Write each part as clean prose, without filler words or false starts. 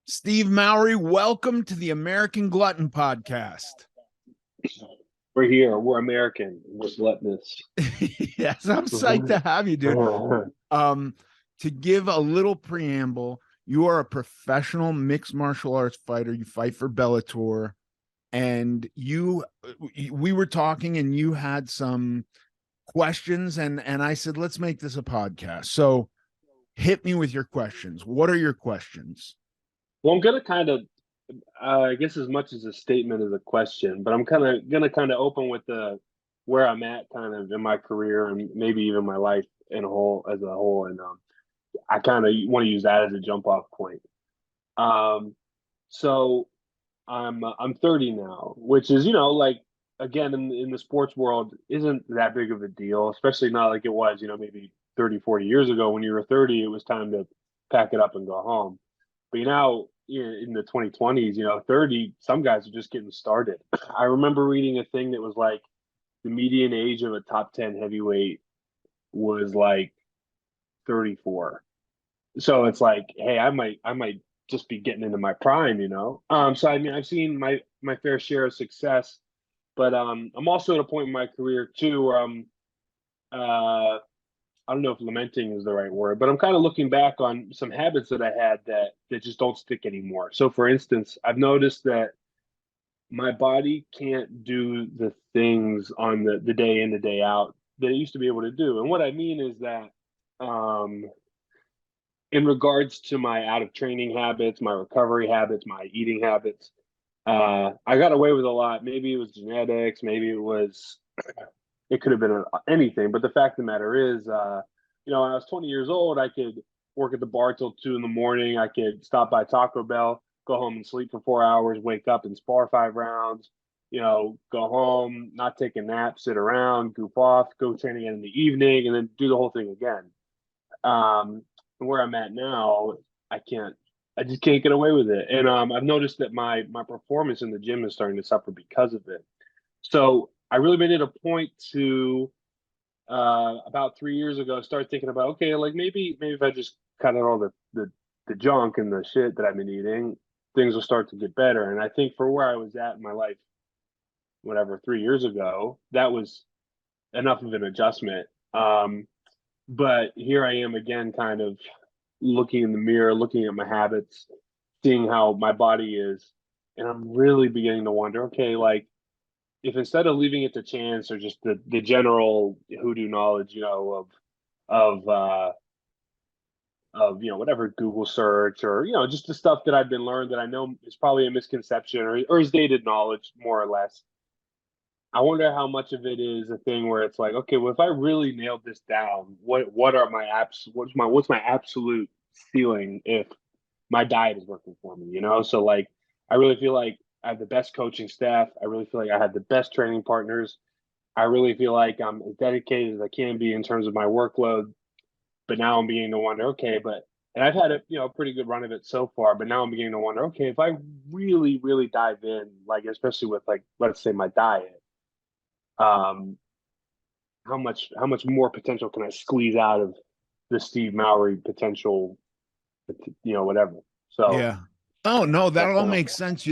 Steve Mowry, welcome to the American Glutton podcast. We're here. We're American. We're gluttonous. Yes, I'm psyched to have you, dude. To give a little preamble, you are a professional mixed martial arts fighter. You fight for Bellator, and we were talking, and you had some questions, and I said, let's make this a podcast. So, hit me with your questions. What are your questions? Well, I'm gonna kind of, I guess, as much as a statement as a question, but I'm kind of open with the where I'm at, kind of in my career and maybe even my life in a whole as a whole, and I kind of want to use that as a jump off point. Um, so I'm 30 now, which is like again in the sports world isn't that big of a deal, especially not like it was maybe 30, 40 years ago. When you were 30, it was time to pack it up and go home. But in the 2020s, 30, some guys are just getting started. I remember reading a thing that was like the median age of a top 10 heavyweight was like 34. So it's like, hey, I might just be getting into my prime. So I mean, I've seen my fair share of success, but I'm also at a point in my career too where uh I don't know if lamenting is the right word, but I'm kind of looking back on some habits that I had that just don't stick anymore. So for instance, I've noticed that my body can't do the things on the day in, the day out that it used to be able to do. And what I mean is that um in regards to my out of training habits, my recovery habits, my eating habits, I got away with a lot. Maybe it was genetics, maybe it could have been anything. But the fact of the matter is, when I was 20 years old, I could work at the bar till 2 in the morning. I could stop by Taco Bell, go home and sleep for 4 hours, wake up and spar 5 rounds. Go home, not take a nap, sit around, goof off, go train again in the evening, and then do the whole thing again. Um, where I'm at now, I can't. I just can't get away with it, and I've noticed that my performance in the gym is starting to suffer because of it. So I really made it a point to about 3 years ago start thinking about, okay, like maybe if I just cut out all the junk and the shit that I've been eating, things will start to get better. And I think for where I was at in my life, whatever 3 years ago, that was enough of an adjustment. But here I am again, kind of looking in the mirror, looking at my habits, seeing how my body is, and I'm really beginning to wonder, okay, like if instead of leaving it to chance or just the general hoodoo knowledge, of whatever Google search or just the stuff that I've been learned that I know is probably a misconception or is dated knowledge more or less. I wonder how much of it is a thing where it's like, okay, well, if I really nailed this down, what are my what's my absolute ceiling if my diet is working for me? So like I really feel like I have the best coaching staff. I really feel like I have the best training partners. I really feel like I'm as dedicated as I can be in terms of my workload. But now I'm beginning to wonder, okay, and I've had a pretty good run of it so far, but now I'm beginning to wonder, okay, if I really, really dive in, like especially with like let's say my diet, um, how much more potential can I squeeze out of the Steve Mowry potential, whatever. So Yeah. Oh no, that that's all kind of makes sense.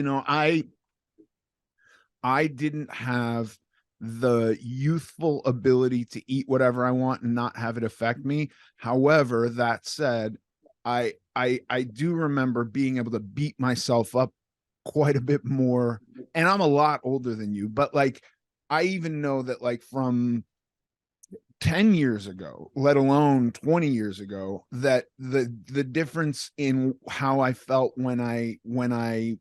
I didn't have the youthful ability to eat whatever I want and not have it affect me. However, that said, I do remember being able to beat myself up quite a bit more. And I'm a lot older than you, but like I even know that like from 10 years ago, let alone 20 years ago, that the difference in how I felt when I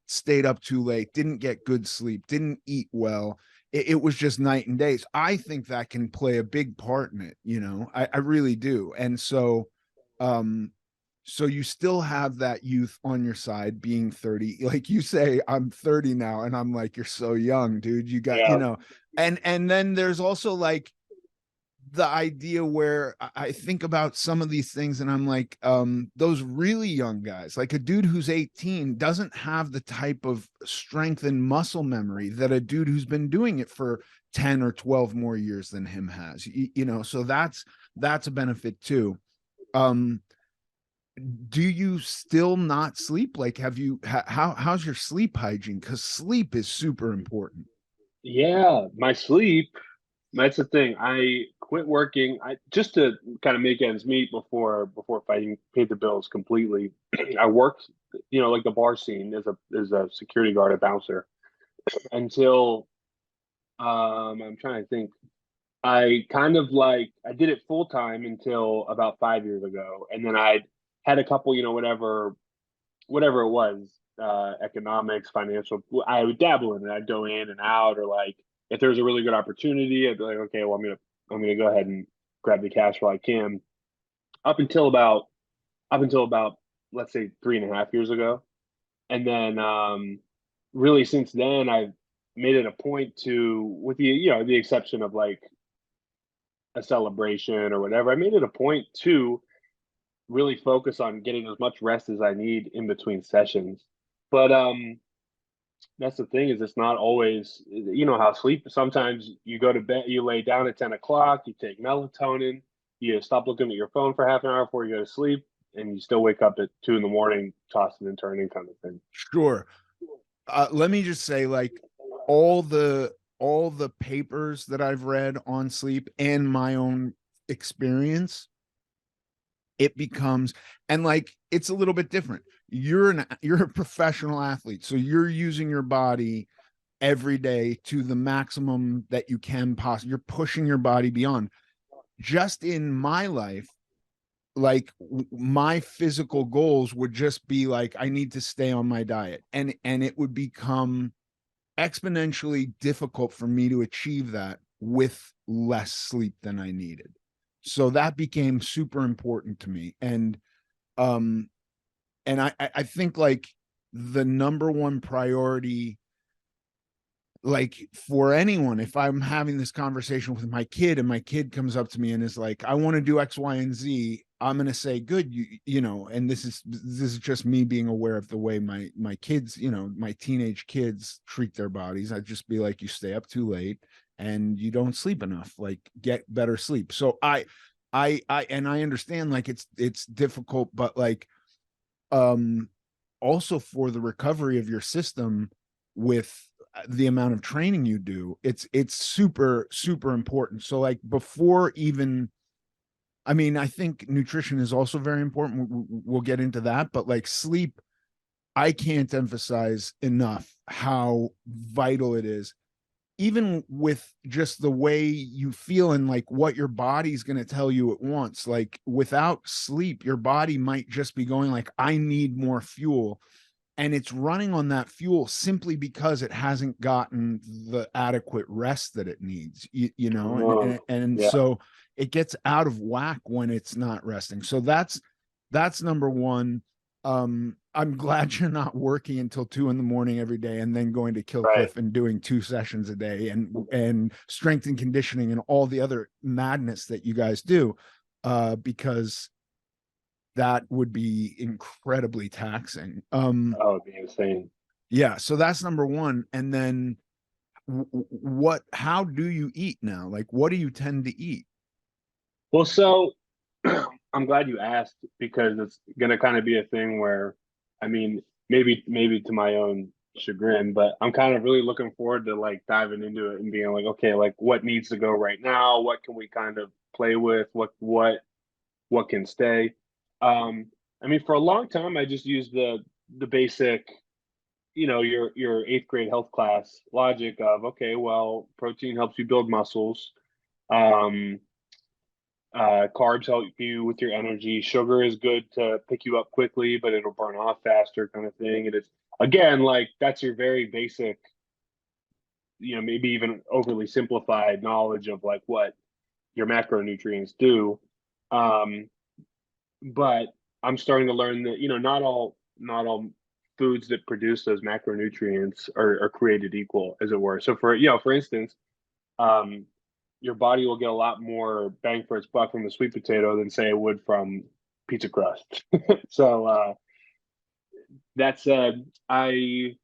stayed up too late, didn't get good sleep, didn't eat well, it was just night and days. I think that can play a big part in it. I really do. And um so you still have that youth on your side being 30. Like you say, I'm 30 now, and I'm like, you're so young, dude. You got, yeah. and then there's also like the idea where I think about some of these things and I'm like, those really young guys, like a dude who's 18 doesn't have the type of strength and muscle memory that a dude who's been doing it for 10 or 12 more years than him has, so that's a benefit too. Um, Do you still not sleep? Like, have you, how's your sleep hygiene? Because sleep is super important. Yeah, my sleep. That's the thing. I quit working. I just to kind of make ends meet before fighting paid the bills completely. I worked, like the bar scene as a security guard, a bouncer, until I'm trying to think. I kind of like I did it full time until about 5 years ago, and then I had a couple, whatever it was, economics, financial. I would dabble in it. I'd go in and out, or like if there's a really good opportunity, I'd be like, okay, well, I'm gonna go ahead and grab the cash while I can. Up until about up until about let's say 3.5 years ago, and then really since then I've made it a point to, with the exception of like a celebration or whatever, I made it a point to really focus on getting as much rest as I need in between sessions. But that's the thing, is it's not always, how sleep, sometimes you go to bed, you lay down at 10 o'clock, you take melatonin, you stop looking at your phone for half an hour before you go to sleep, and you still wake up at 2 in the morning, tossing and turning kind of thing. Sure. Let me just say, like, all the papers that I've read on sleep and my own experience, it becomes, and like it's a little bit different. You're a professional athlete, so you're using your body every day to the maximum that you can possibly. You're pushing your body beyond. Just in my life, like my physical goals would just be like, I need to stay on my diet, and it would become exponentially difficult for me to achieve that with less sleep than I needed. So that became super important to me. Um I think like the number one priority, like for anyone, if I'm having this conversation with my kid and my kid comes up to me and is like, I want to do X, Y, and Z, I'm going to say, good, and this is just me being aware of the way my kids, my teenage kids treat their bodies. I'd just be like, you stay up too late and you don't sleep enough, like get better sleep. So and I understand, like it's difficult, but like um also for the recovery of your system, with the amount of training you do, it's super super important. So like before even, I mean, I think nutrition is also very important. We'll get into that, but like sleep, I can't emphasize enough how vital it is, even with just the way you feel and like what your body's going to tell you it wants. Like without sleep, your body might just be going like, I need more fuel, and it's running on that fuel simply because it hasn't gotten the adequate rest that it needs, Oh, and yeah, so it gets out of whack when it's not resting. So that's number one. I'm glad you're not working until 2 in the morning every day and then going to Kill right. Cliff and doing 2 sessions a day and strength and conditioning and all the other madness that you guys do, because that would be incredibly taxing. Oh, it'd be insane. Yeah, so that's number one. And then how do you eat now? Like, what do you tend to eat? Well, so I'm glad you asked, because it's gonna kind of be a thing where, I mean, maybe to my own chagrin, but I'm kind of really looking forward to like diving into it and being like, okay, like what needs to go right now? What can we kind of play with? What can stay? Um, I mean, for a long time, I just used the basic, your eighth grade health class logic of, okay, well, protein helps you build muscles. Um, carbs help you with your energy. Sugar is good to pick you up quickly, but it'll burn off faster, kind of thing. And it's, again, like that's your very basic, maybe even overly simplified knowledge of like what your macronutrients do. Um, but I'm starting to learn that, not all foods that produce those macronutrients are created equal, as it were. So for instance, um, your body will get a lot more bang for its buck from the sweet potato than say it would from pizza crust. So that said, I,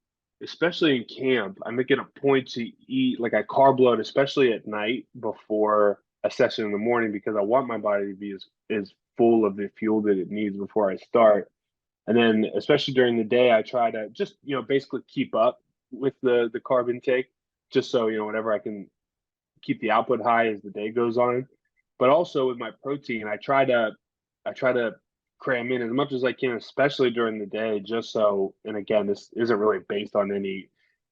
especially in camp, I make it a point to eat, like I carb load, especially at night before a session in the morning, because I want my body to be as full of the fuel that it needs before I start. And then, especially during the day, I try to just, basically keep up with the carb intake, just so, whatever I can keep the output high as the day goes on. But also with my protein, I try to cram in as much as I can, especially during the day, just so, and again, this isn't really based on any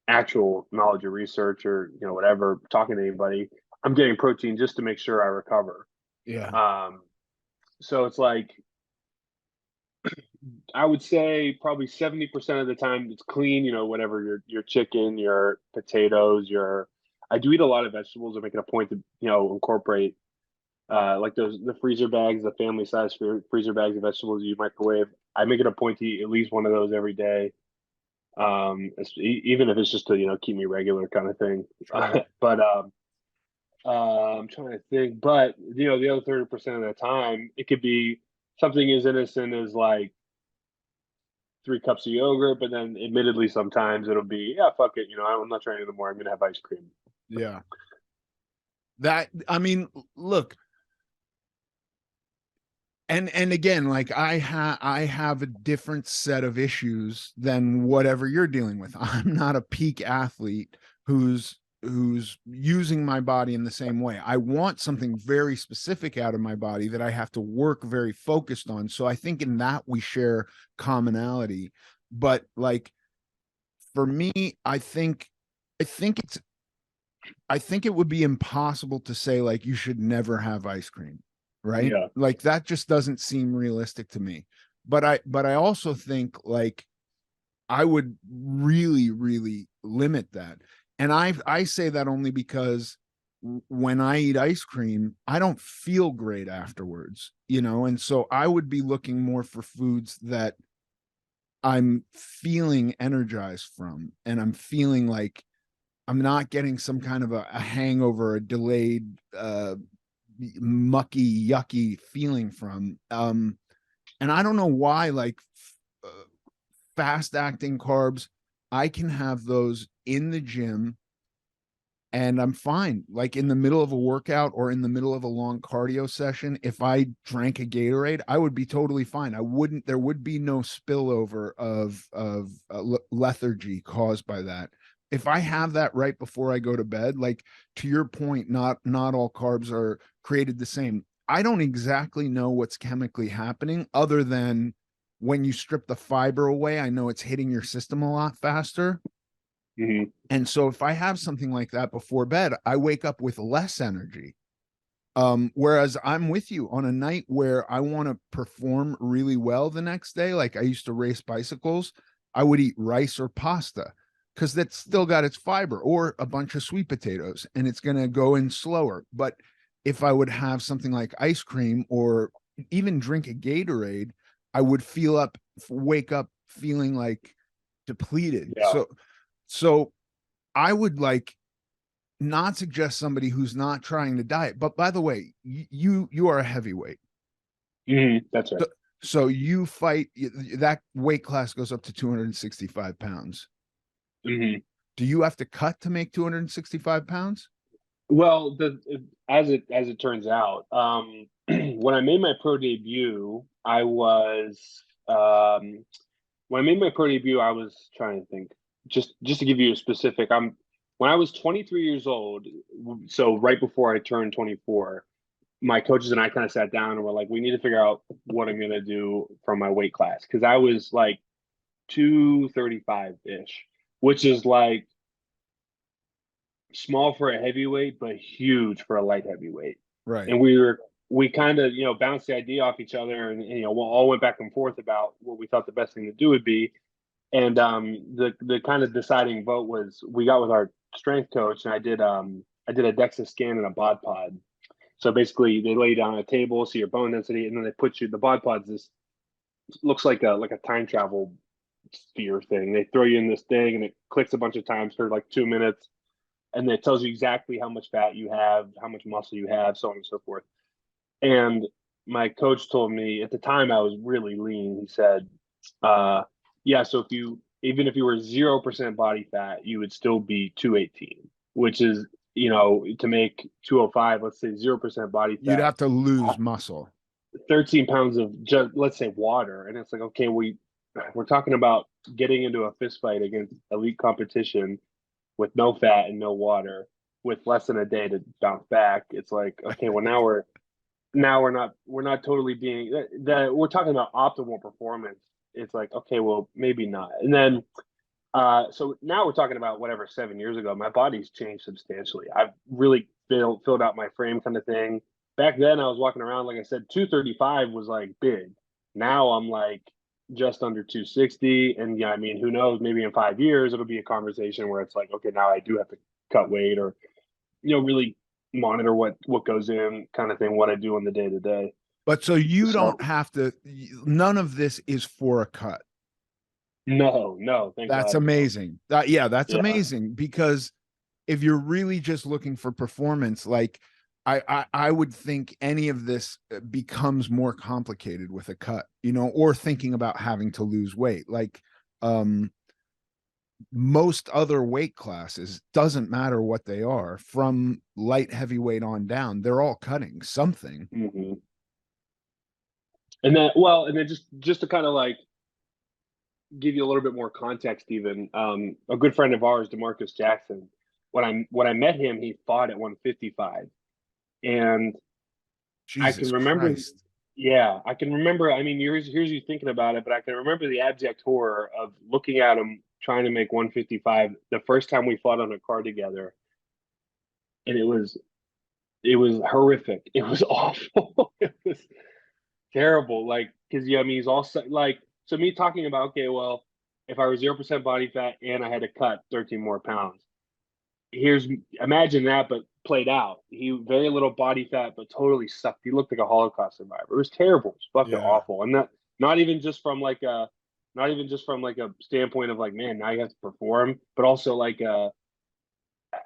actual knowledge or research or, whatever, talking to anybody. I'm getting protein just to make sure I recover. Yeah. Um, so it's like, I would say probably 70% of the time it's clean, whatever your chicken, your potatoes, I do eat a lot of vegetables. I make it a point to, incorporate like the freezer bags, the family size freezer bags of vegetables you microwave. I make it a point to eat at least one of those every day. Even if it's just to, keep me regular kind of thing. Sure. But I'm trying to think, but the other 30% of the time it could be something as innocent as like 3 cups of yogurt, but then admittedly sometimes it'll be, yeah, fuck it, I'm not trying anymore. I'm gonna have ice cream. Yeah. That, I mean, look, and again, like I have a different set of issues than whatever you're dealing with. I'm not a peak athlete who's using my body in the same way. I want something very specific out of my body that I have to work very focused on. So I think in that we share commonality. But like for me, I think it's I think it would be impossible to say like you should never have ice cream, right? Yeah. Like that just doesn't seem realistic to me. But I also think like I would really, really limit that. And I say that only because when I eat ice cream, I don't feel great afterwards, and so I would be looking more for foods that I'm feeling energized from, and I'm feeling like I'm not getting some kind of a hangover, a delayed, mucky, yucky feeling from. And I don't know why, like uh, fast acting carbs, I can have those in the gym and I'm fine. Like in the middle of a workout or in the middle of a long cardio session, if I drank a Gatorade, I would be totally fine. There would be no spillover of lethargy caused by that. If I have that right before I go to bed, like to your point, not all carbs are created the same. I don't exactly know what's chemically happening other than when you strip the fiber away, I know it's hitting your system a lot faster. Hmm. And so if I have something like that before bed, I wake up with less energy. Whereas I'm with you on a night where I want to perform really well the next day, like I used to race bicycles, I would eat rice or pasta because that's still got its fiber or a bunch of sweet potatoes and it's going to go in slower. But if I would have something like ice cream or even drink a Gatorade, I would wake up feeling like depleted. Yeah. So I would like not suggest somebody who's not trying to diet. But by the way, you are a heavyweight. That's right. So, so you fight that weight class goes up to 265 pounds. Hmm. Do you have to cut to make 265 pounds? Well, as it turns out, when I made my pro debut, when I made my pro debut, I was trying to think. Just to give you a specific, when I was 23 years old, so right before I turned 24, my coaches and I kind of sat down and were like, we need to figure out what I'm gonna do from my weight class because I was like 235 ish, which is like small for a heavyweight, but huge for a light heavyweight. Right. And we kind of bounced the idea off each other, and we all went back and forth about what we thought the best thing to do would be. And the kind of deciding vote was we got with our strength coach, and I did a DEXA scan and a bod pod. So basically, they lay down a table, see your bone density, and then they put you the bod pods. This looks like a time travel sphere thing. They throw you in this thing, and it clicks a bunch of times for like 2 minutes, and it tells you exactly how much fat you have, how much muscle you have, so on and so forth. And my coach told me at the time I was really lean. He said, "Yeah, so even if you were 0% body fat, you would still be 218, which is to make 205. Let's say 0% body You'd fat. have to lose muscle. 13 pounds of just, let's say, water. And it's like, okay, we're talking about getting into a fist fight against elite competition with no fat and no water with less than a day to bounce back. It's like, okay, well, now we're not totally being that we're talking about optimal performance. It's like, okay, well, maybe not. And then so now we're talking about whatever 7 years ago. My body's changed substantially. I've really filled out my frame, kind of thing. Back then, I was walking around, like I said, 235 was like big. Now I'm like just under 260, and yeah, I mean, who knows? Maybe in 5 years it'll be a conversation where it's like, okay, now I do have to cut weight, or really monitor what goes in, kind of thing, what I do on the day to day. But so you So don't have to, none of this is for a cut. no, no, thank That's God, no. amazing. Yeah, that's Yeah. amazing, because if you're really just looking for performance, like I would think any of this becomes more complicated with a cut, or thinking about having to lose weight. Like um most other weight classes, doesn't matter what they are, from light heavyweight on down, they're all cutting something. Hmm. And then just to kind of like give you a little bit more context, even a good friend of ours, Demarcus Jackson, when I met him, he fought at 155, and I can Jesus remember, Christ. yeah, I can remember. I mean, here's you thinking about it, but I can remember the abject horror of looking at him trying to make 155 the first time we fought on a card together, and it was horrific. It was awful. It was terrible. Like, because yeah, I mean, he's all set. Like, so me talking about, okay, well, if I was 0% body fat and I had to cut 13 more pounds, here's imagine that, but played out. He very little body fat, but totally sucked. He looked like a Holocaust survivor. It was terrible. It was fucking Yeah. awful. And that not even just from like a not even just from like a standpoint of like, man, now you have to perform, but also like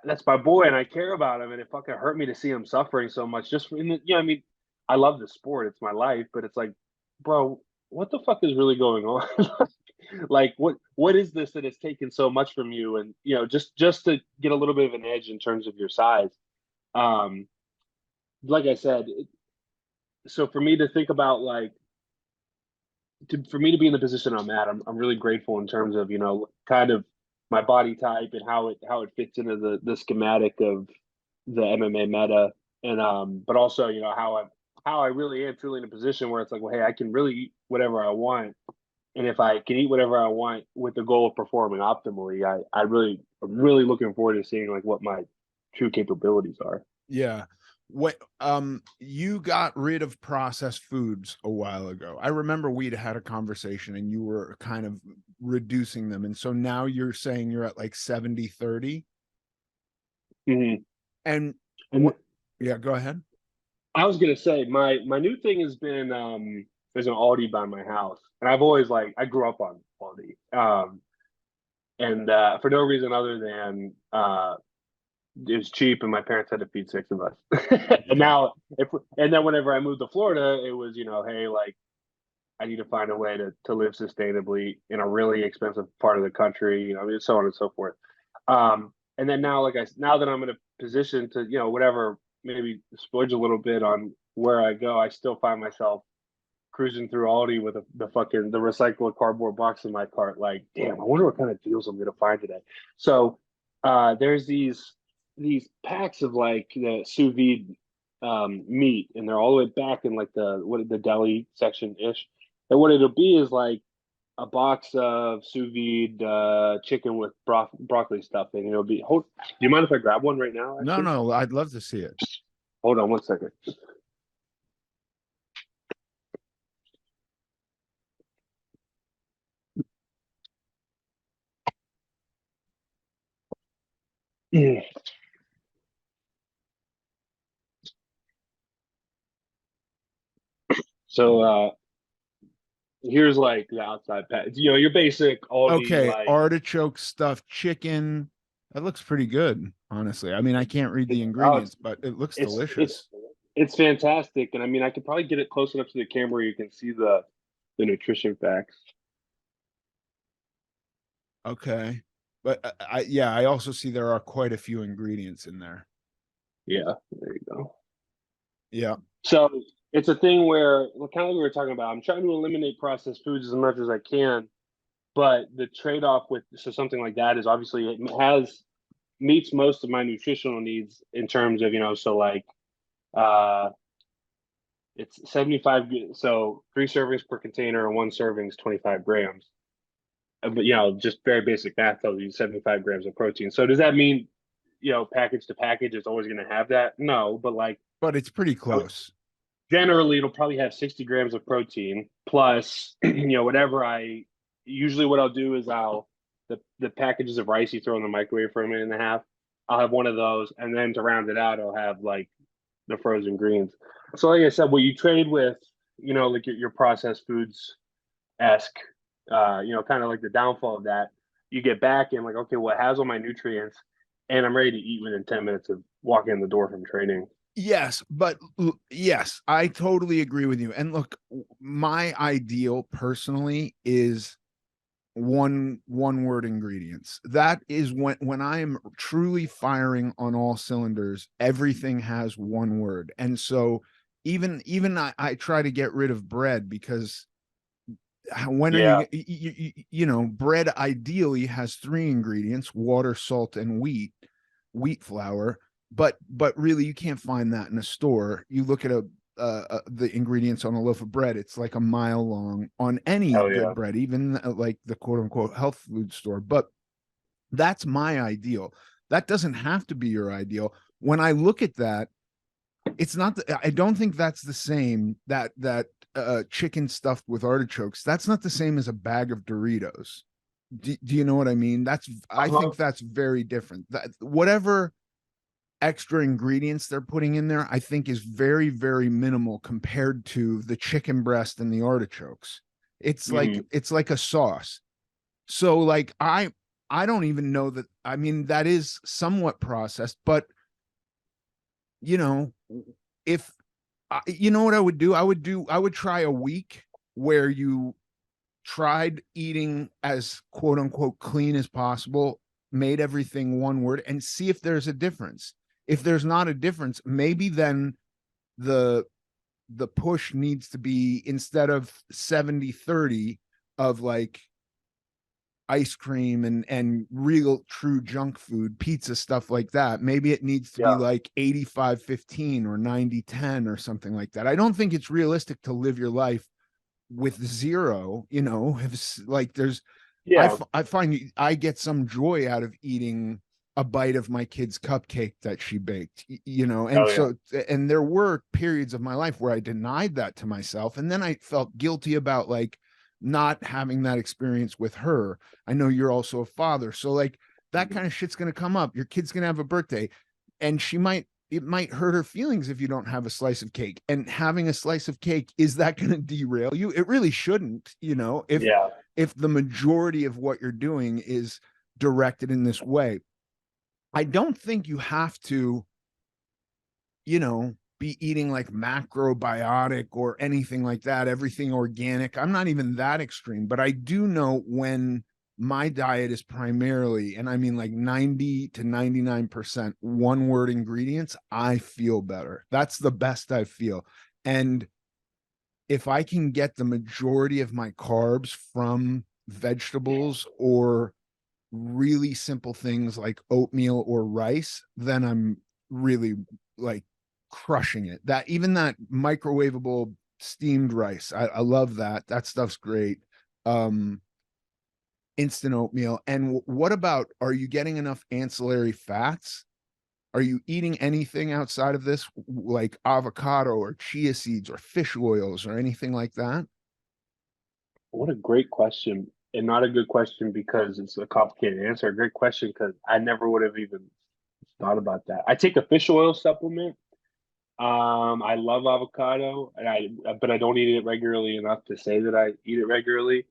that's my boy and I care about him, and it fucking hurt me to see him suffering so much. Just in the, I mean, I love the sport, it's my life, but it's like, bro, what the fuck is really going on? Like, what is this that has taken so much from you? And just to get a little bit of an edge in terms of your size. Um, like I said, so for me to think about like for me to be in the position I'm at, I'm really grateful in terms of kind of my body type and how it fits into the schematic of the MMA meta, and but also how I really am truly in a position where it's like, well, hey, I can really eat whatever I want, and if I can eat whatever I want with the goal of performing optimally, I'm really looking forward to seeing like what my true capabilities are. Yeah. What you got rid of processed foods a while ago. I remember we'd had a conversation and you were kind of reducing them. And so now you're saying you're at like 70/30. Mm-hmm. And And what, yeah, go ahead. I was gonna say my new thing has been there's an Aldi by my house, and I've always like I grew up on Aldi, and for no reason other than it was cheap and my parents had to feed six of us. And Yeah. now and then whenever I moved to Florida, it was hey, like I need to find a way to live sustainably in a really expensive part of the country, I mean, so on and so forth. And then now that I'm in a position to, whatever, maybe splurge a little bit on where I go, I still find myself cruising through Aldi with the recycled cardboard box in my cart. Like, damn, I wonder what kind of deals I'm gonna find today. So there's these packs of like the sous vide meat, and they're all the way back in like the deli section ish. And what it'll be is like a box of sous vide chicken with broccoli stuffing. It'll be. Do you mind if I grab one right now? No, Actually, no, I'd love to see it. hold on 1 second. Mm. So here's like the outside pack. Your basic Aldi Okay, like. artichoke stuffed chicken. That looks pretty good, honestly. I mean, I can't read the Oh, ingredients, but it looks it's it's delicious. it's fantastic, and I mean I could probably get it close enough to the camera where you can see the nutrition facts. Okay. But yeah, I also see there are quite a few ingredients in there. Yeah, there you go. Yeah. So it's a thing where kind of like we were talking about. I'm trying to eliminate processed foods as much as I can, but the trade off with something like that is obviously it has meets most of my nutritional needs in terms of so like uh it's 75, so 3 servings per container and 1 serving is 25 grams. But just very basic math tells you 75 grams of protein. So does that mean package to package it's always going to have that? No, but like But it's pretty close. generally it'll probably have 60 grams of protein plus whatever I usually what I'll do is the packages of rice you throw in the microwave for a minute and a half, I'll have one of those, and then to round it out I'll have like the frozen greens. So like I said, what you trade with like your processed foods esque, kind of like the downfall of that, you get back and like, okay, well, it has all my nutrients and I'm ready to eat within 10 minutes of walking in the door from training. Yes, but yes, I totally agree with you. And look, my ideal personally is one word ingredients. That is when I am truly firing on all cylinders, everything has one word. And so even I try to get rid of bread because when are Yeah. you know, bread ideally has three ingredients: water, salt, and wheat flour. But really you can't find that in a store. You look at the ingredients on a loaf of bread, it's like a mile long on any Hell good yeah. bread, even like the quote unquote health food store. But that's my ideal. That doesn't have to be your ideal. When I look at that, it's not I don't think that's the same. That chicken stuffed with artichokes, that's not the same as a bag of Doritos. Do you know what I mean? I Uh-huh. think that's very different. That whatever extra ingredients they're putting in there, I think is very, very minimal compared to the chicken breast and the artichokes. Hmm. It's like a sauce. So like I don't even know that. I mean, that is somewhat processed, but you know, if you know what I would do, I would try a week where you tried eating as quote unquote clean as possible, made everything one word, and see if there's a difference. If there's not a difference, maybe then the the push needs to be, instead of 70-30 of like ice cream and real true junk food, pizza, stuff like that, maybe it needs to be Yeah. like 85-15 or 90-10 or something like that. I don't think it's realistic to live your life with zero, if like there's Yeah. I find I get some joy out of eating a bite of my kid's cupcake that she baked, and Hell yeah. so and there were periods of my life where I denied that to myself, and then I felt guilty about like not having that experience with her. I know you're also a father, so like that kind of shit's going to come up. Your kid's going to have a birthday, and it might hurt her feelings if you don't have a slice of cake. And having a slice of cake, is that going to derail you? It really shouldn't, Yeah. if the majority of what you're doing is directed in this way. I don't think you have to, be eating like macrobiotic or anything like that, everything organic. I'm not even that extreme, but I do know when my diet is primarily, and I mean like 90 to 99% one word ingredients, I feel better. That's the best I feel. And if I can get the majority of my carbs from vegetables or really simple things like oatmeal or rice, then I'm really like crushing it. That even that microwavable steamed rice, I love that. That stuff's great. Um, Instant oatmeal. And what about, are you getting enough ancillary fats? Are you eating anything outside of this, like avocado or chia seeds or fish oils or anything like that? What a great question. And not a good question because it's a complicated answer. A great question because I never would have even thought about that. I take a fish oil supplement. I love avocado, and but I don't eat it regularly enough to say that I eat it regularly.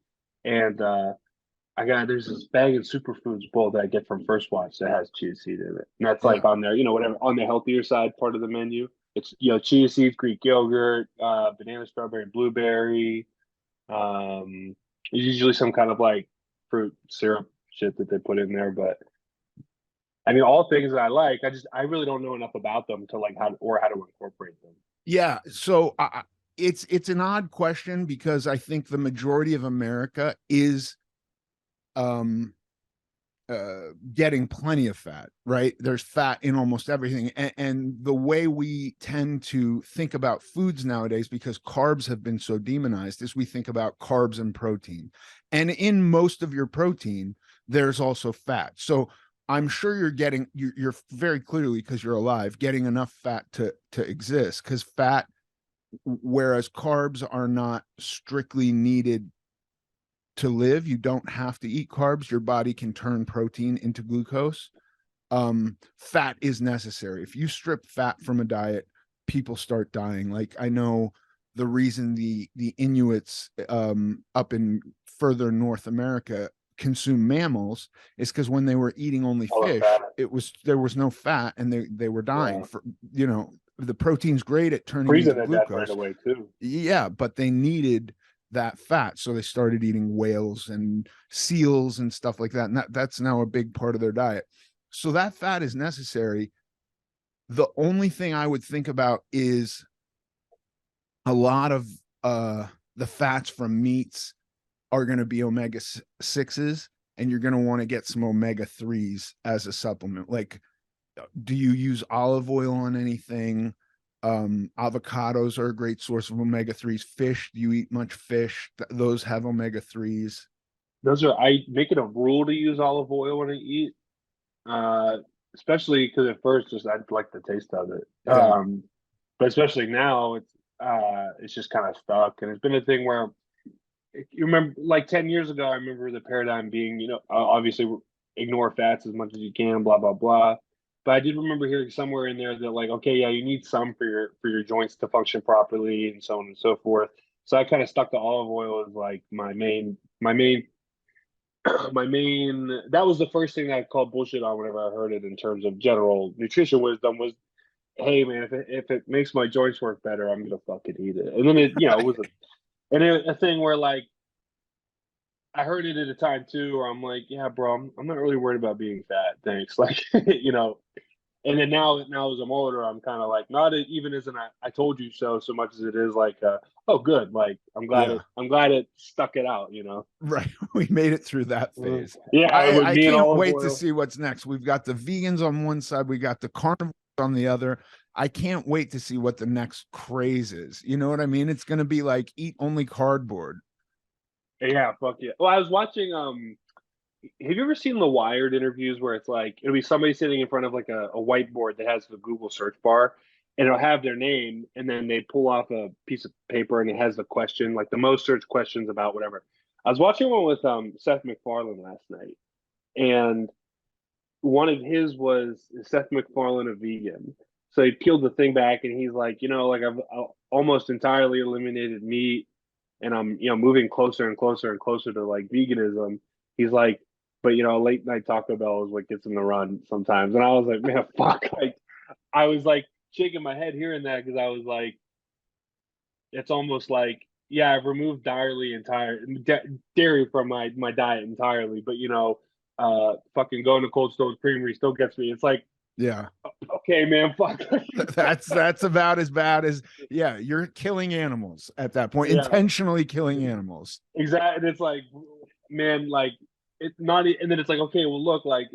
And there's this bag of superfoods bowl that I get from First Watch that has chia seed in it, and that's Yeah. like on their, whatever, on the healthier side part of the menu. It's chia seeds, Greek yogurt, banana, strawberry, blueberry. There's usually some kind of like fruit syrup shit that they put in there, but I mean, all things that I like. I really don't know enough about them to like how to incorporate them. Yeah, so it's an odd question because I think the majority of America is um getting plenty of fat, right? There's fat in almost everything. And the way we tend to think about foods nowadays, because carbs have been so demonized, is we think about carbs and protein. And in most of your protein, there's also fat. So I'm sure you're very clearly, because you're alive, getting enough fat to exist, because fat, whereas carbs are not strictly needed to live. You don't have to eat carbs. Your body can turn protein into glucose. Fat is necessary. If you strip fat from a diet, people start dying. Like, I know the reason the Inuits up in further North America consume mammals is because when they were eating only All of fish, that. there was no fat, and they were dying. Yeah. For, the protein's great at turning into Freezing to death right glucose. away too. Yeah, but they needed that fat, so they started eating whales and seals and stuff like that, and that's now a big part of their diet. So that fat is necessary. The only thing I would think about is a lot of the fats from meats are going to be omega 6s, and you're going to want to get some omega 3s as a supplement. Like, do you use olive oil on anything? Avocados are a great source of omega 3s. Fish, do you eat much fish? Those have omega 3s. Those are, I make it a rule to use olive oil when I eat. Uh, Especially because at first just I like the taste of it. Yeah. But especially now it's just kind of stuck, and it's been a thing where you remember like 10 years ago, I remember the paradigm being, obviously ignore fats as much as you can, blah blah blah. But I did remember hearing somewhere in there that like, okay, yeah, you need some for your joints to function properly and so on and so forth. So I kind of stuck to olive oil as like my main my main that was the first thing that I called bullshit on whenever I heard it in terms of general nutrition wisdom was, hey man, if it makes my joints work better, I'm gonna fucking eat it. And then it was a thing where like I heard it at a time too where I'm like, yeah, bro, I'm not really worried about being fat. Thanks. Like, and then now as I'm older, I'm kind of like not even as an I told you so much as it is like oh good, like Yeah. I'm glad it stuck it out. Right. We made it through that Mm. phase. Yeah, I with I me and can't olive wait to oil. see what's next. We've got the vegans on one side, we got the carnivores on the other. I can't wait to see what the next craze is. You know what I mean? It's going to be like eat only cardboard. Yeah, fuck yeah. Well, I was watching have you ever seen the Wired interviews where it's like it'll be somebody sitting in front of like a whiteboard that has the Google search bar and it'll have their name and then they pull off a piece of paper and it has the question, like the most searched questions about whatever. I was watching one with Seth MacFarlane last night and one of his was is Seth MacFarlane a vegan? So he peeled the thing back and he's like, like I've almost entirely eliminated meat and I'm moving closer and closer and closer to like veganism. He's like, but late night Taco Bell is what gets him to run sometimes. And I was like, man, fuck. Like I was like shaking my head hearing that because I was like, it's almost like, yeah, I've removed dairy from my diet entirely, but fucking going to Cold Stone's Creamery still gets me. It's like, Yeah. okay, man, fuck. That's about as bad as, yeah, you're killing animals at that point, Yeah, intentionally killing animals. exactly. And it's like, man, like it's not, and then it's like, okay, well, look, like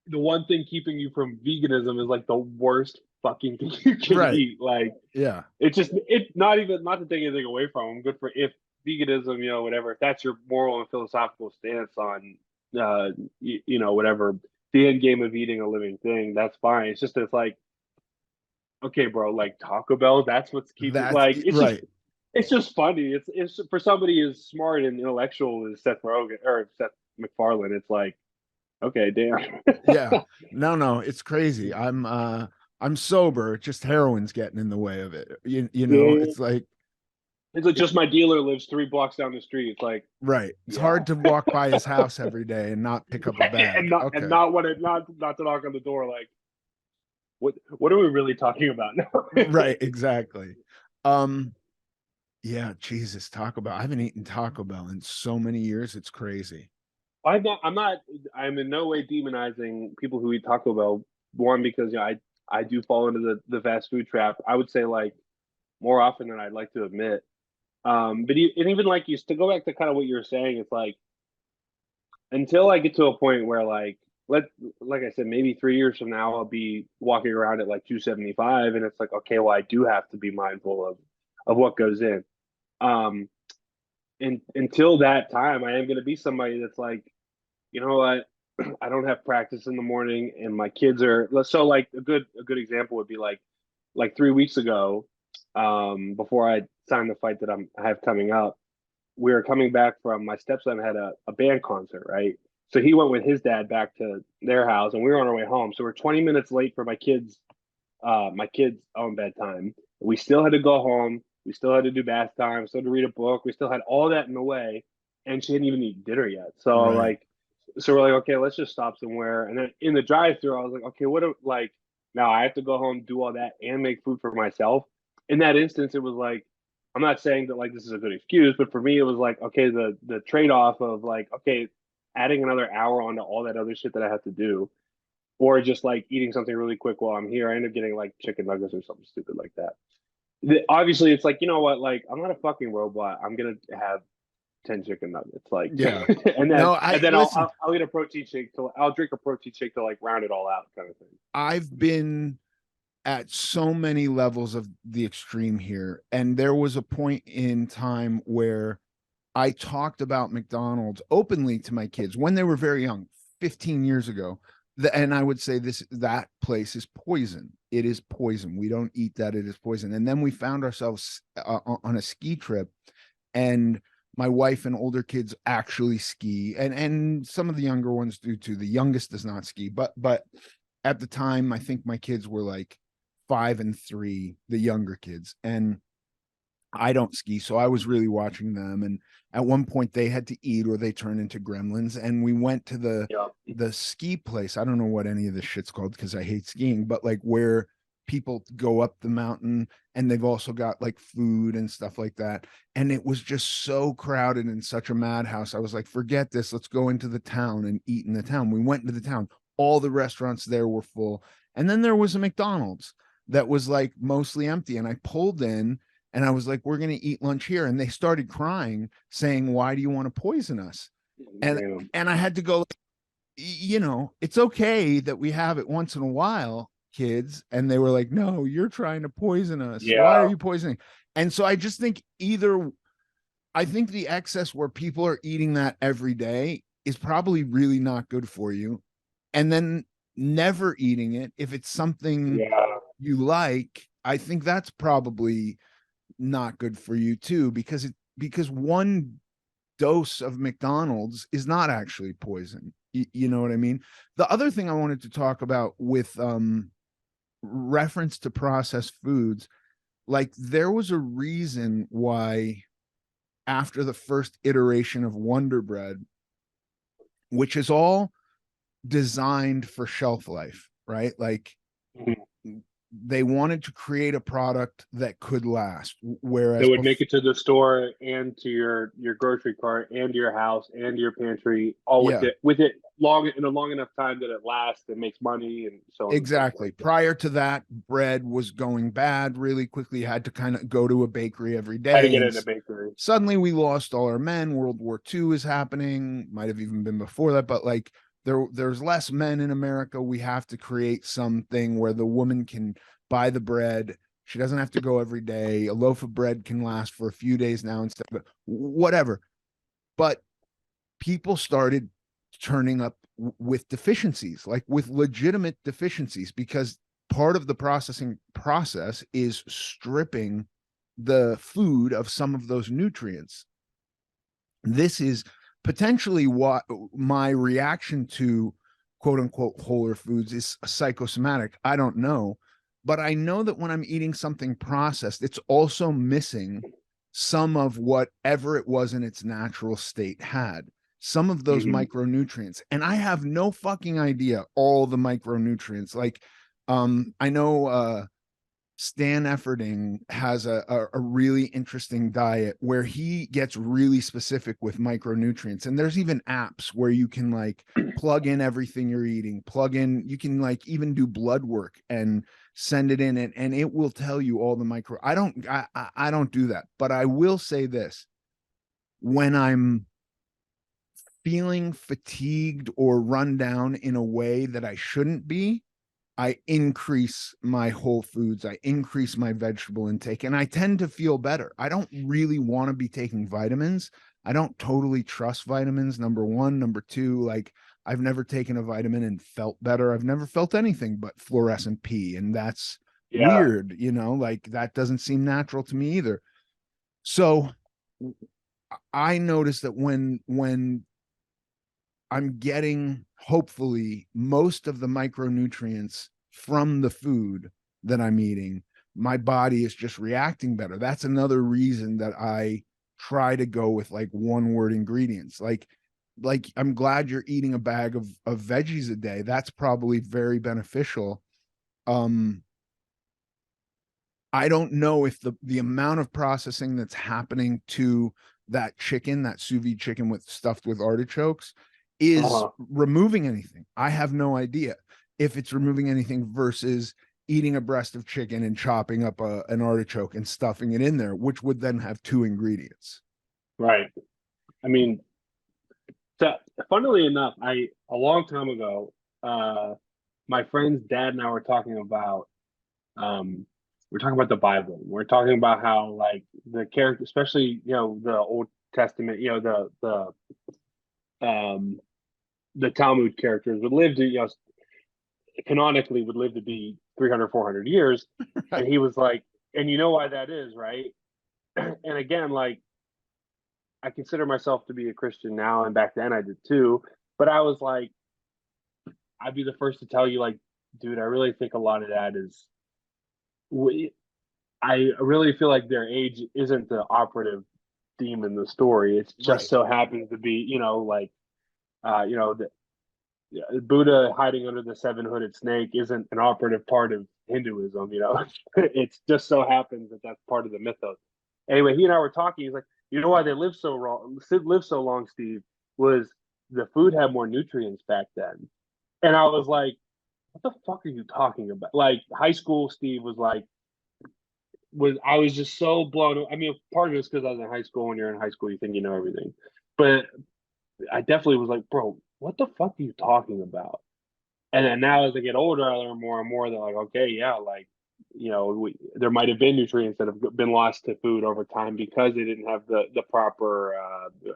the one thing keeping you from veganism is like the worst fucking thing you can Right. eat. Like Yeah. it's not to take anything away from them. Good for if veganism, whatever. If that's your moral and philosophical stance on, whatever the end game of eating a living thing, that's fine. It's like, okay, bro, like Taco Bell, that's what's keeping. That's Like right. it's just funny. It's for somebody as smart and intellectual as Seth Rogen or Seth MacFarlane. It's like, okay, damn. Yeah. No, it's crazy. I'm sober, just heroin's getting in the way of it. Yeah. It's like, It's like just my dealer lives 3 blocks down the street. It's like, right. It's yeah, hard to walk by his house every day and not pick up a and bag. not Okay. what it not to knock on the door. Like, what are we really talking about now? Right, exactly. Um, yeah, Jesus, Taco Bell. I haven't eaten Taco Bell in so many years. It's crazy. I'm not. I'm in no way demonizing people who eat Taco Bell. One because I do fall into the fast food trap. I would say like more often than I'd like to admit. And even like you to go back to kind of what you were saying, it's like until I get to a point where let like I said, maybe 3 years from now I'll be walking around at like 275, and it's like okay, well I do have to be mindful of what goes in. Um, and until that time, I am going to be somebody that's like, you know what, I don't have practice in the morning, and my kids are so like a good example would be like 3 weeks ago, before I signed the fight that I have coming up. We were coming back from my stepson had a band concert, right? So he went with his dad back to their house, and we were on our way home. So we're 20 minutes late for my kids' own bedtime. We still had to go home. We still had to do bath time. Still had to read a book. We still had all that in the way, and she hadn't even eaten dinner yet. So Right. so we're like, okay, let's just stop somewhere. And then in the drive-through, I was like, okay, like now I have to go home, do all that, and make food for myself. In that instance, it was like, I'm not saying that like this is a good excuse, but for me, it was like, okay, the trade-off of like, okay, adding another hour onto all that other shit that I have to do, or just like eating something really quick while I'm here. I end up getting like chicken nuggets or something stupid like that. Obviously, it's like, you know what? Like, I'm not a fucking robot. I'm gonna have 10 chicken nuggets, like, Yeah. and then No, I and then listen, I'll eat a protein shake to I'll drink a protein shake to like round it all out, kind of thing. I've been at so many levels of the extreme here. And there was a point in time where I talked about McDonald's openly to my kids when they were very young, 15 years ago. And I would say that place is poison. It is poison. We don't eat that. It is poison. And then we found ourselves on a ski trip, and my wife and older kids actually ski, and some of the younger ones do too. The youngest does not ski, but at the time, I think my kids were like 5 and 3, the younger kids, and I don't ski, so I was really watching them. And at one point, they had to eat or they turn into gremlins. And we went to Yeah. the ski place. I don't know what any of this shit's called because I hate skiing, but like where people go up the mountain, and they've also got like food and stuff like that. And it was just so crowded and such a madhouse. I was like, forget this. Let's go into the town and eat in the town. We went into the town. All the restaurants there were full. And then there was a McDonald's that was like mostly empty. And I pulled in and I was like, we're going to eat lunch here. And they started crying, saying, why do you want to poison us? And Damn. and I had to go, it's okay that we have it once in a while, kids. And they were like, no, you're trying to poison us. Why are Yeah. you poisoning? And so I just think I think the excess where people are eating that every day is probably really not good for you. And then never eating it, if it's something Yeah. you like, I think that's probably not good for you too, because one dose of McDonald's is not actually poison. You know what I mean? The other thing I wanted to talk about with reference to processed foods, like there was a reason why after the first iteration of Wonder Bread, which is all designed for shelf life, right? Like Mhm. they wanted to create a product that could last, That whereas would make it to the store and to your grocery cart and to your house and to your pantry, all yeah, with it long in a long enough time that it lasts and makes money and so on and so exactly. forth. Prior to that, bread was going bad really quickly. You had to kind of go to a bakery every Had to day. get it And in the bakery. suddenly we lost all our men. World War II is happening. Might have even been before that, but like there's less men in America. We have to create something where the woman can buy the bread. She doesn't have to go every day. A loaf of bread can last for a few days now instead of whatever. But people started turning up with deficiencies, like with legitimate deficiencies, because part of the processing process is stripping the food of some of those nutrients. This is potentially what my reaction to quote unquote wholer foods is psychosomatic. I don't know. But I know that when I'm eating something processed, it's also missing some of whatever it was in its natural state had, some of those Mhm. micronutrients. And I have no fucking idea all the micronutrients. Like, I know Stan Efferding has a really interesting diet where he gets really specific with micronutrients. And there's even apps where you can like plug in everything you're eating, plug in, you can like even do blood work and send it in, and it will tell you all the micro. I don't do that, but I will say this: when I'm feeling fatigued or run down in a way that I shouldn't be, I increase my whole foods, I increase my vegetable intake, and I tend to feel better. I don't really want to be taking vitamins. I don't totally trust vitamins, number one. Number two, like, I've never taken a vitamin and felt better. I've never felt anything but fluorescent pee, and that's Yeah. weird, like that doesn't seem natural to me either. So I noticed that when I'm getting hopefully most of the micronutrients from the food that I'm eating, my body is just reacting better. That's another reason that I try to go with like one word ingredients. Like I'm glad you're eating a bag of veggies a day. That's probably very beneficial. Um I don't know if the amount of processing that's happening to that chicken, that sous vide chicken with stuffed with artichokes, is Uh-huh. removing anything. I have no idea if it's removing anything versus eating a breast of chicken and chopping up an artichoke and stuffing it in there, which would then have two ingredients. Right. I mean, so funnily enough, a long time ago, uh, my friend's dad and I were talking about we're talking about the Bible. We're talking about how like the character, especially the Old Testament, the Talmud characters would live to canonically would live to be 300, 400 years, and he was like, and you know why that is, right? And again, like I consider myself to be a Christian now, and back then I did too. But I was like, I'd be the first to tell you, like, dude, I really think a lot of that is I really feel like their age isn't the operative theme in the story. It just Right. so happens to be, like, the Buddha hiding under the seven hooded snake isn't an operative part of Hinduism. It just so happens that that's part of the mythos. Anyway, he and I were talking. He's like, you know why they live so long, Steve, was the food had more nutrients back then. And I was like, what the fuck are you talking about? Like high school Steve was like, I was just so blown. I mean, part of it's because I was in high school. When you're in high school, you think you know everything. But I definitely was like, bro, what the fuck are you talking about? And then now as I get older, I learn more and more that like, okay, yeah, like, there might have been nutrients that have been lost to food over time because they didn't have the proper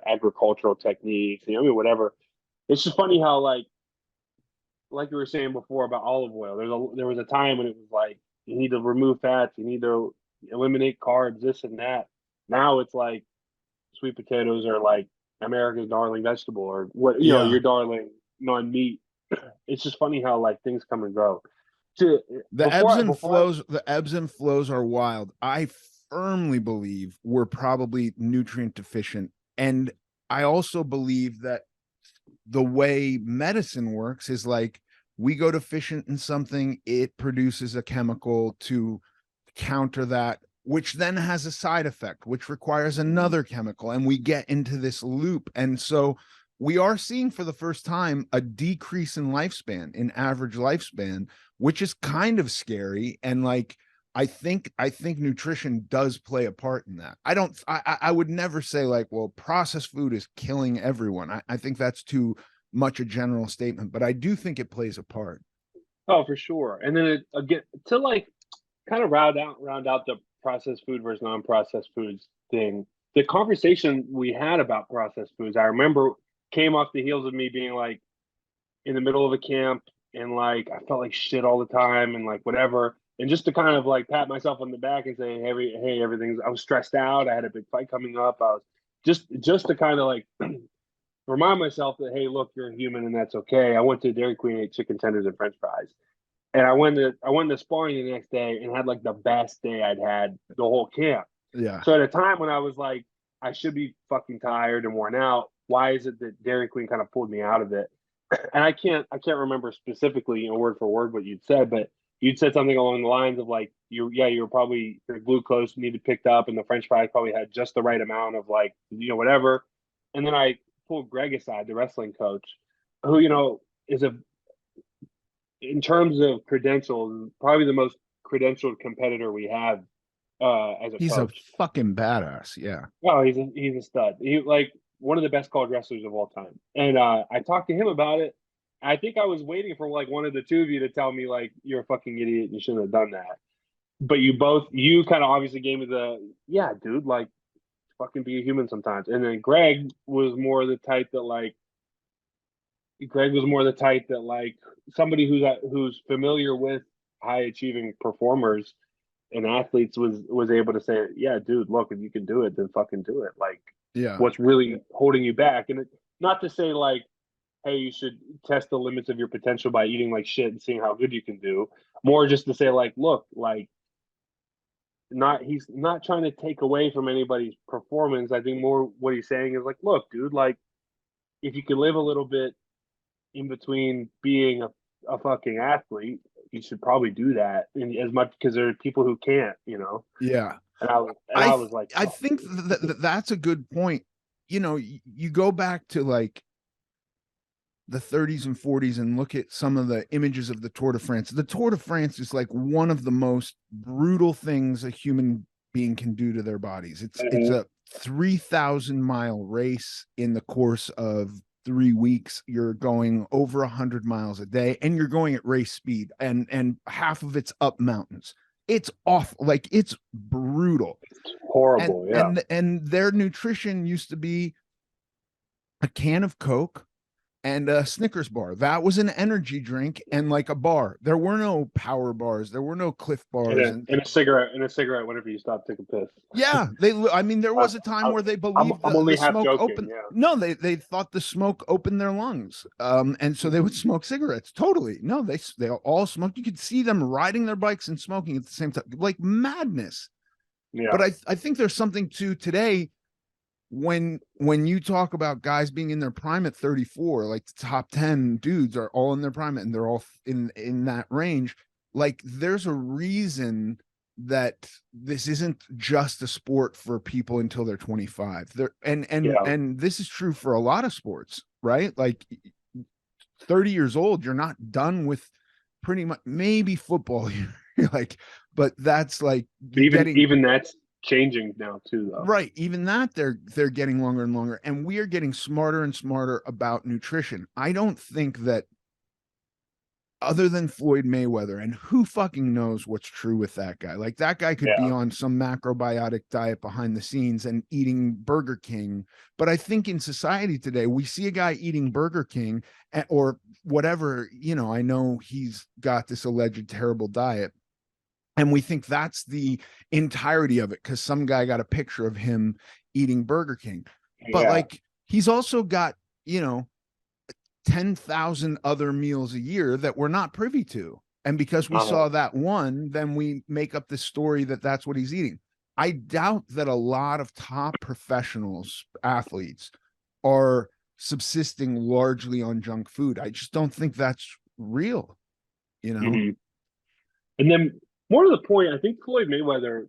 agricultural techniques, I mean, whatever. It's just funny how like you were saying before about olive oil. There was a time when it was like you need to remove fats, you need to eliminate carbs, this and that. Now it's like sweet potatoes are like America's darling vegetable, or what Yeah. your darling non meat. It's just funny how like things come and go. To The ebbs and flows, the ebbs and flows are wild. I firmly believe we're probably nutrient deficient. And I also believe that the way medicine works is like we go deficient in something, it produces a chemical to counter that, which then has a side effect, which requires another chemical. And we get into this loop. And so we are seeing for the first time a decrease in lifespan, in average lifespan, which is kind of scary. And like, I think nutrition does play a part in that. I would never say like, well, processed food is killing everyone. I think that's too much a general statement, but I do think it plays a part. Oh, for sure. And then again, to like kind of round out the processed food versus non-processed foods thing. The conversation we had about processed foods, I remember, came off the heels of me being like in the middle of a camp, and like I felt like shit all the time and like whatever. And just to kind of like pat myself on the back and say, hey, everything's. I was stressed out. I had a big fight coming up. I was just to kind of like remind myself that hey, look, you're a human and that's okay. I went to Dairy Queen, ate chicken tenders and French fries, and I went to sparring the next day and had like the best day I'd had the whole camp. Yeah. So at a time when I was like, I should be fucking tired and worn out. Why is it that Dairy Queen kind of pulled me out of it? And I can't remember specifically, word for word what you'd said, but you'd said something along the lines of like you were probably your glucose needed picked up and the French fries probably had just the right amount of like whatever. And then I pulled Greg aside, the wrestling coach, who is a in terms of credentials probably the most credentialed competitor we have as a He's a coach. fucking badass. Yeah. Oh, he's a stud. He like one of the best college wrestlers of all time. And I talked to him about it. I think I was waiting for like one of the two of you to tell me like you're a fucking idiot and you shouldn't have done that. But you kind of obviously gave me the yeah, dude, like fucking be a human sometimes. And then Greg was more the type that like somebody who's familiar with high achieving performers and athletes was able to say, yeah, dude, look, if you can do it, then fucking do it. Like, Yeah. what's really holding you back? And not to say like, hey, you should test the limits of your potential by eating like shit and seeing how good you can do. More just to say like, look, like, he's not trying to take away from anybody's performance. I think more what he's saying is like, look, dude, like, if you can live a little bit in between being a fucking athlete, you should probably do that as much because there are people who can't. Yeah. And I was like, I oh, think that's a good point. You go back to like the 30s and 40s and look at some of the images of the Tour de France. The Tour de France is like one of the most brutal things a human being can do to their bodies. It's a 3,000-mile race in the course of 3 weeks. You're going over 100 miles a day and you're going at race speed, and half of it's up mountains. It's awful. Like, it's brutal. And horrible. Yeah. and their nutrition used to be a can of Coke and a Snickers bar. That was an energy drink and like a bar. There were no power bars. There were no Cliff And bars. a, And and a cigarette and a cigarette whenever you stop taking piss. yeah, I mean, there I, was a time I, where they I'm believed I'm the only half smoke joking. opened. Yeah. No, they thought the smoke opened their lungs. And so they would smoke cigarettes. Totally. No, they all smoked. You could see them riding their bikes and smoking at the same time, like madness. Yeah. But I think there's something to today when you talk about guys being in their prime at 34, like the top 10 dudes are all in their prime and they're all in that range. Like, there's a reason that this isn't just a sport for people until they're 25. There Yeah. and this is true for a lot of sports, right? Like, 30 years old, you're not done with pretty much, maybe football. You're like, but that's like But you're even getting even that's changing now too, though. right. Even that, they're getting longer and longer, and we are getting smarter and smarter about nutrition. I don't think that, other than Floyd Mayweather, and who fucking knows what's true with that guy. Like, that guy could be Yeah. on some macrobiotic diet behind the scenes and eating Burger King. But I think in society today, we see a guy eating Burger King or whatever. I know he's got this alleged terrible diet, and we think that's the entirety of it because some guy got a picture of him eating Burger King. But Yeah. like, he's also got, you know, 10,000 other meals a year that we're not privy to. And because we Uh-huh. saw that one, then we make up this story that that's what he's eating. I doubt that a lot of top professionals, athletes, are subsisting largely on junk food. I just don't think that's real, you know? Hmm. And then more to the point, I think Floyd Mayweather's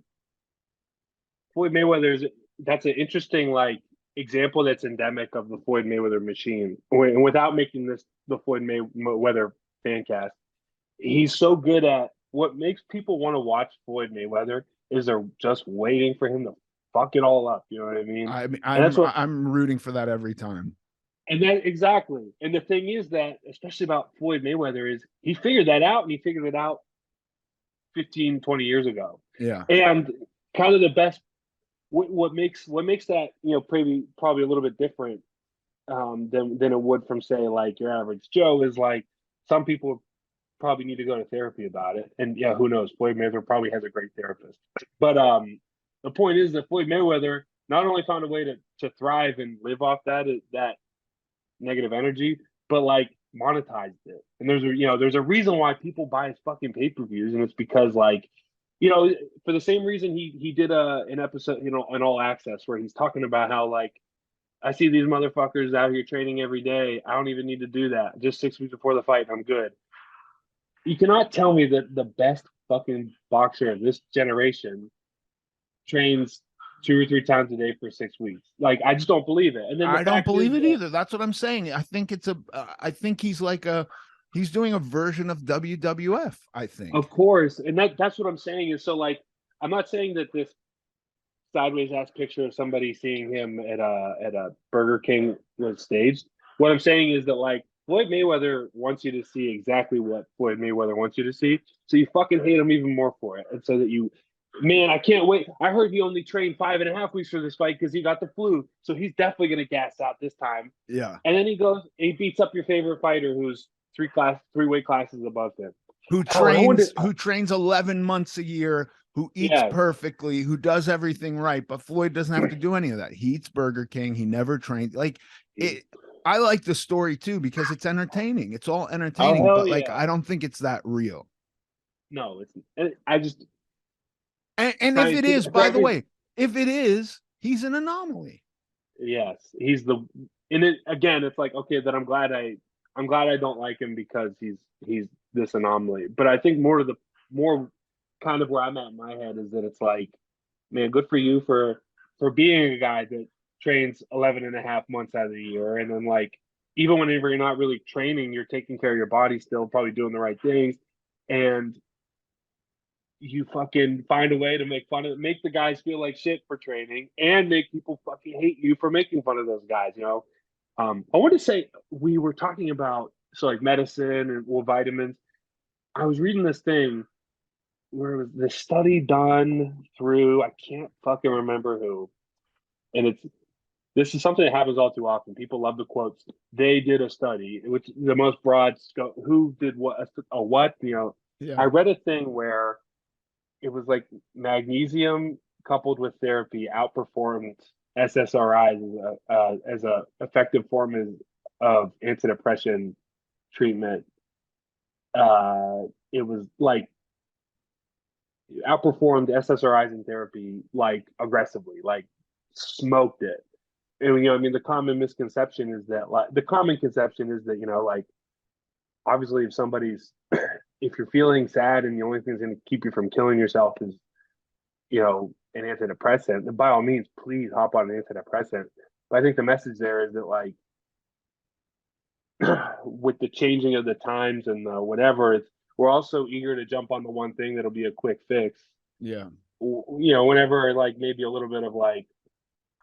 that's an interesting like example that's endemic of the Floyd Mayweather machine. And without making this the Floyd Mayweather fan cast, he's so good at what makes people want to watch Floyd Mayweather is they're just waiting for him to fuck it all up. You know what I mean? I mean, And that's what I'm rooting for that every time. and that exactly. And the thing is that especially about Floyd Mayweather is he figured that out and he figured it out 15, 20 years ago. Yeah. And kind of the best what makes that probably a little bit different than it would from say like your average Joe is like some people probably need to go to therapy about it, and yeah, who knows? Floyd Mayweather probably has a great therapist, but the point is that Floyd Mayweather not only found a way to thrive and live off that negative energy, but like monetized it. And there's a reason why people buy his fucking pay-per-views, and it's because like for the same reason he did an episode, an all access where he's talking about how like I see these motherfuckers out here training every day. I don't even need to do that. Just 6 weeks before the fight, I'm good. you cannot tell me that the best fucking boxer of this generation trains 2 or 3 times a day for 6 weeks. Like, I just don't believe it. And then the I don't fact is believe it that, either. That's what I'm saying. I think I think he's like he's doing a version of WWF, I think. of course, and that's what I'm saying is, so like, I'm not saying that this sideways ass picture of somebody seeing him at a Burger King was staged. What I'm saying is that, like, Floyd Mayweather wants you to see exactly what Floyd Mayweather wants you to see, so you fucking hate him even more for it, and so that you, man, I can't wait. I heard he only trained 5.5 weeks for this fight because he got the flu, so he's definitely gonna gas out this time. Yeah. And then he goes, he beats up your favorite fighter who's 3 weight classes above him. Oh, and I wonder, Who trains 11 months a year, who eats yes, perfectly, who does everything right, but Floyd doesn't have to do any of that. He eats Burger King, he never trains. Like it I like the story too because it's entertaining. It's all oh entertaining, hell but like yeah, I don't think it's that real. no, it's, I just And if it scientific is, for by the every, way, if it is, he's an anomaly. yes, he's the, and it again, it's like, okay, that I'm glad I don't like him because he's this anomaly. But I think more to the, more kind of where I'm at in my head is that it's like, man, good for you for being a guy that trains 11 and a half months out of the year, and then, like, even whenever you're not really training, you're taking care of your body still, probably doing the right things, and you fucking find a way to make the guys feel like shit for training, and make people fucking hate you for making fun of those guys. I want to say, we were talking about, so like medicine and, well, vitamins. I was reading this thing where it was this study done through, I can't fucking remember who, and it's, this is something that happens all too often. People love the quotes. They did a study, which the most broad scope. Who did what? A what? I Yeah. read a thing where it was like magnesium coupled with therapy outperformed SSRIs as a effective form of antidepressant treatment. It was like outperformed SSRIs in therapy, like, aggressively, like smoked it. And I mean, the common misconception is that, like, the common conception is that, like, obviously, if somebody's if you're feeling sad and the only thing that's going to keep you from killing yourself is, an antidepressant, then by all means, please hop on an antidepressant. But I think the message there is that, like, with the changing of the times and the whatever, we're also eager to jump on the one thing that'll be a quick fix. Yeah. Whenever, like, maybe a little bit of, like,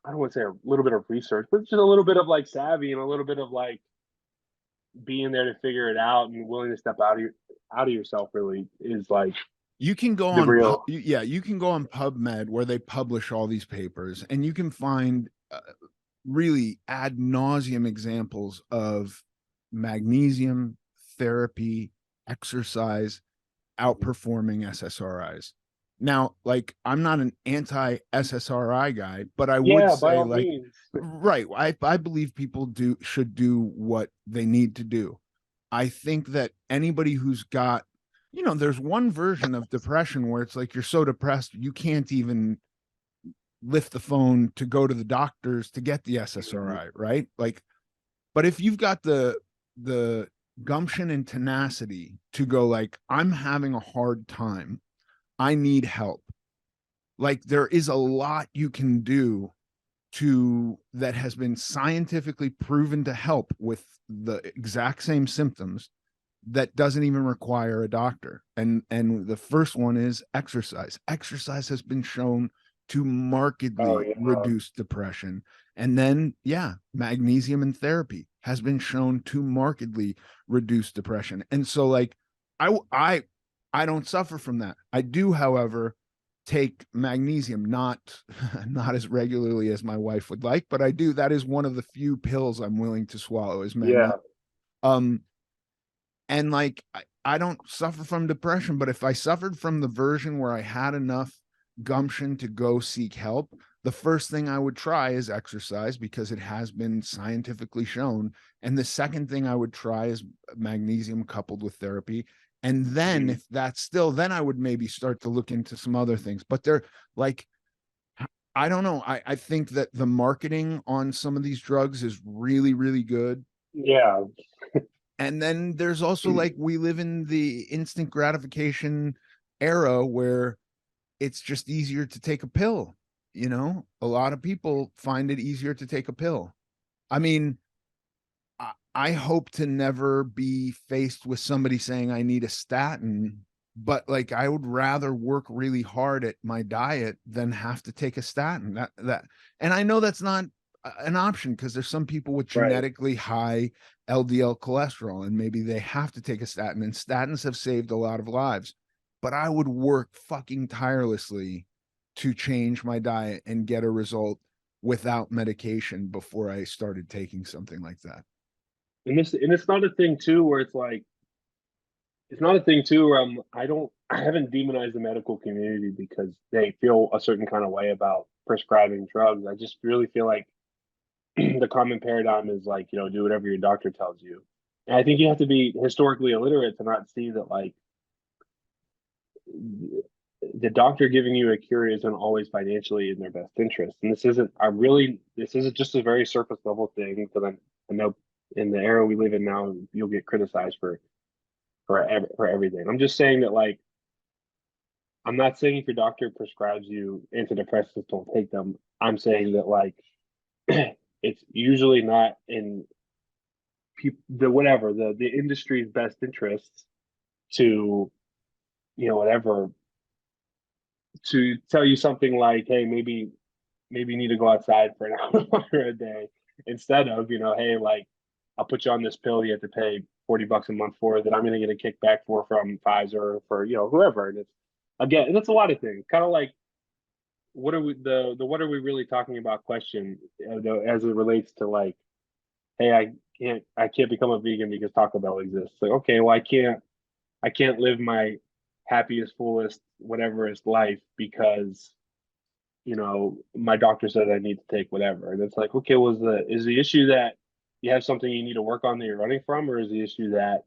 I don't want to say a little bit of research, but just a little bit of, like, savvy and a little bit of, like, being there to figure it out and willing to step out of yourself really is, like, You can go the on real. yeah, you can go on PubMed where they publish all these papers and you can find really ad nauseum examples of magnesium therapy, exercise outperforming SSRIs. Now, like, I'm not an anti SSRI guy, but I would Yeah, by say, all like, means. right, I believe people should do what they need to do. I think that anybody who's got, there's one version of depression where it's like you're so depressed you can't even lift the phone to go to the doctors to get the SSRI, right? Like, but if you've got the gumption and tenacity to go, like, I'm having a hard time, I need help. Like, there is a lot you can do that has been scientifically proven to help with the exact same symptoms that doesn't even require a doctor. And the first one is exercise. Exercise has been shown to Oh markedly yeah. reduce depression. And then, yeah, magnesium and therapy has been shown to markedly reduce depression. And so, like, I don't suffer from that. I do, however, take magnesium, not as regularly as my wife would like, but I do. That is one of the few pills I'm willing to swallow is magnesium. Yeah. Um, and like I don't suffer from depression, but if I suffered from the version where I had enough gumption to go seek help, the first thing I would try is exercise because it has been scientifically shown. And the second thing I would try is magnesium coupled with therapy. And then if that's still, then I would maybe start to look into some other things. But they're like, I don't know. I think that the marketing on some of these drugs is really, really good. Yeah. And then there's also like, we live in the instant gratification era where it's just easier to take a pill. You know, a lot of people find it easier to take a pill. I mean, I hope to never be faced with somebody saying I need a statin, but like, I would rather work really hard at my diet than have to take a statin. And I know that's not an option, because there's some people with Right. genetically high LDL cholesterol and maybe they have to take a statin, and statins have saved a lot of lives. But I would work fucking tirelessly to change my diet and get a result without medication before I started taking something like that. And it's not a thing too where it's like it's not a thing too where I haven't demonized the medical community because they feel a certain kind of way about prescribing drugs. I just really feel like the common paradigm is like, you know, do whatever your doctor tells you. And I think you have to be historically illiterate to not see that like the doctor giving you a cure isn't always financially in their best interest. And this isn't just a very surface level thing because I know in the era we live in now, you'll get criticized for everything. I'm just saying that like I'm not saying if your doctor prescribes you antidepressants, don't take them. I'm saying that like it's usually not in the industry's best interests to whatever to tell you something like, hey, maybe you need to go outside for an hour a day instead of, hey, like I'll put you on this pill you have to pay $40 a month for that I'm going to get a kickback for from Pfizer or for, whoever. And it's again, and it's a lot of things. Kind of like what are we the what are we really talking about question as it relates to like, hey, I can't become a vegan because Taco Bell exists. Like, okay, well I can't live my happiest, fullest, whatever is life because my doctor said I need to take whatever. And it's like, okay, is the issue that you have something you need to work on that you're running from, or is the issue that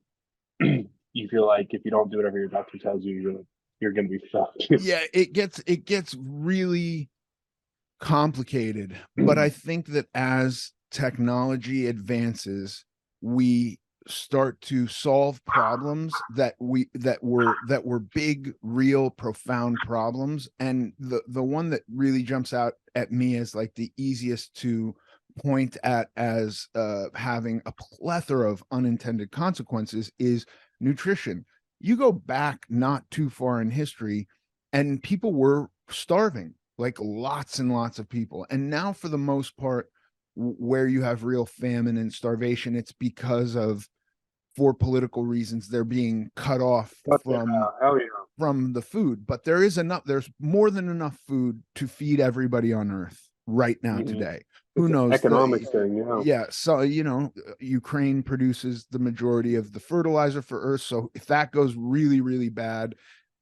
you feel like if you don't do whatever your doctor tells you, you're gonna be fucked? Yeah, it gets really complicated, but I think that as technology advances, we start to solve problems that were big, real, profound problems. And the one that really jumps out at me as like the easiest to point at as having a plethora of unintended consequences is nutrition. You go back not too far in history and people were starving, like lots and lots of people. And now, for the most part, where you have real famine and starvation, it's because of, for political reasons, they're being cut off But from hell yeah, the food. But there's more than enough food to feed everybody on earth right now hmm today. Who it's an knows? economics thing, Yeah, so Ukraine produces the majority of the fertilizer for earth. So if that goes really, really bad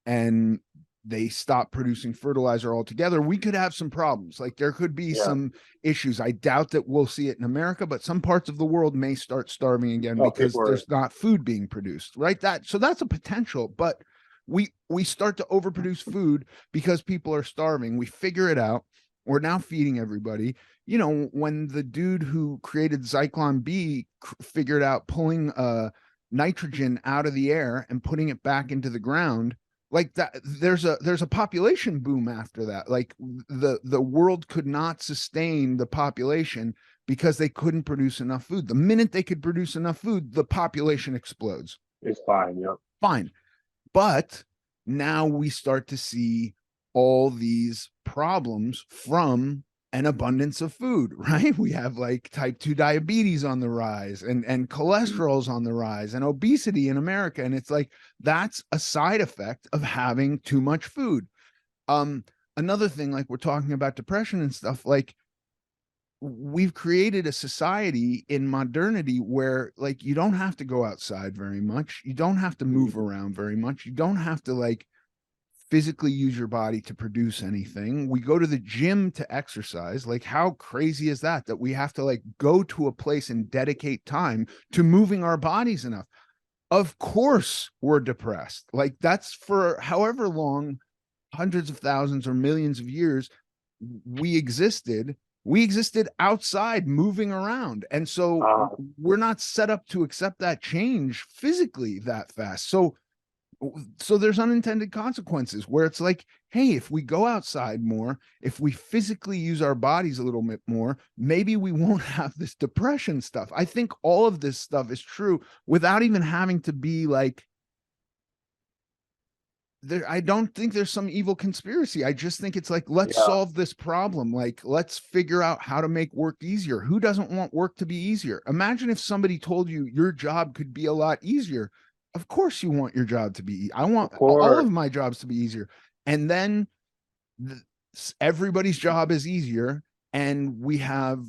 and they stop producing fertilizer altogether, we could have some problems. Like, there could be yeah. some issues. I doubt that we'll see it in America, but some parts of the world may start starving again Oh, because people are there's not food being produced, right? That's a potential. But we start to overproduce food because people are starving. We figure it out. We're now feeding everybody. When the dude who created Zyklon B figured out pulling nitrogen out of the air and putting it back into the ground, like that, there's a population boom after that. Like, the world could not sustain the population because they couldn't produce enough food. The minute they could produce enough food, the population explodes. it's fine, yeah. Fine. But now we start to see all these problems from an abundance of food, right? We have like type 2 diabetes on the rise, and cholesterol's on the rise, and obesity in America. And it's like, that's a side effect of having too much food. Um, Another thing, like, we're talking about depression and stuff, like, we've created a society in modernity where, like, you don't have to go outside very much. You don't have to move Mhm. around very much. You don't have to like physically use your body to produce anything. We go to the gym to exercise. Like, how crazy is that we have to like go to a place and dedicate time to moving our bodies enough? Of course we're depressed. Like, that's for however long, hundreds of thousands or millions of years we existed. We existed outside moving around. And so Uh, we're not set up to accept that change physically that fast. So there's unintended consequences where it's like, hey, if we go outside more, if we physically use our bodies a little bit more, maybe we won't have this depression stuff. I think all of this stuff is true without even having to be like, there, I don't think there's some evil conspiracy. I just think it's like, let's yeah, solve this problem. Like, let's figure out how to make work easier. Who doesn't want work to be easier? Imagine if somebody told you your job could be a lot easier. Of course you want your job to be, I of want all course. of my jobs to be easier. And then everybody's job is easier and we have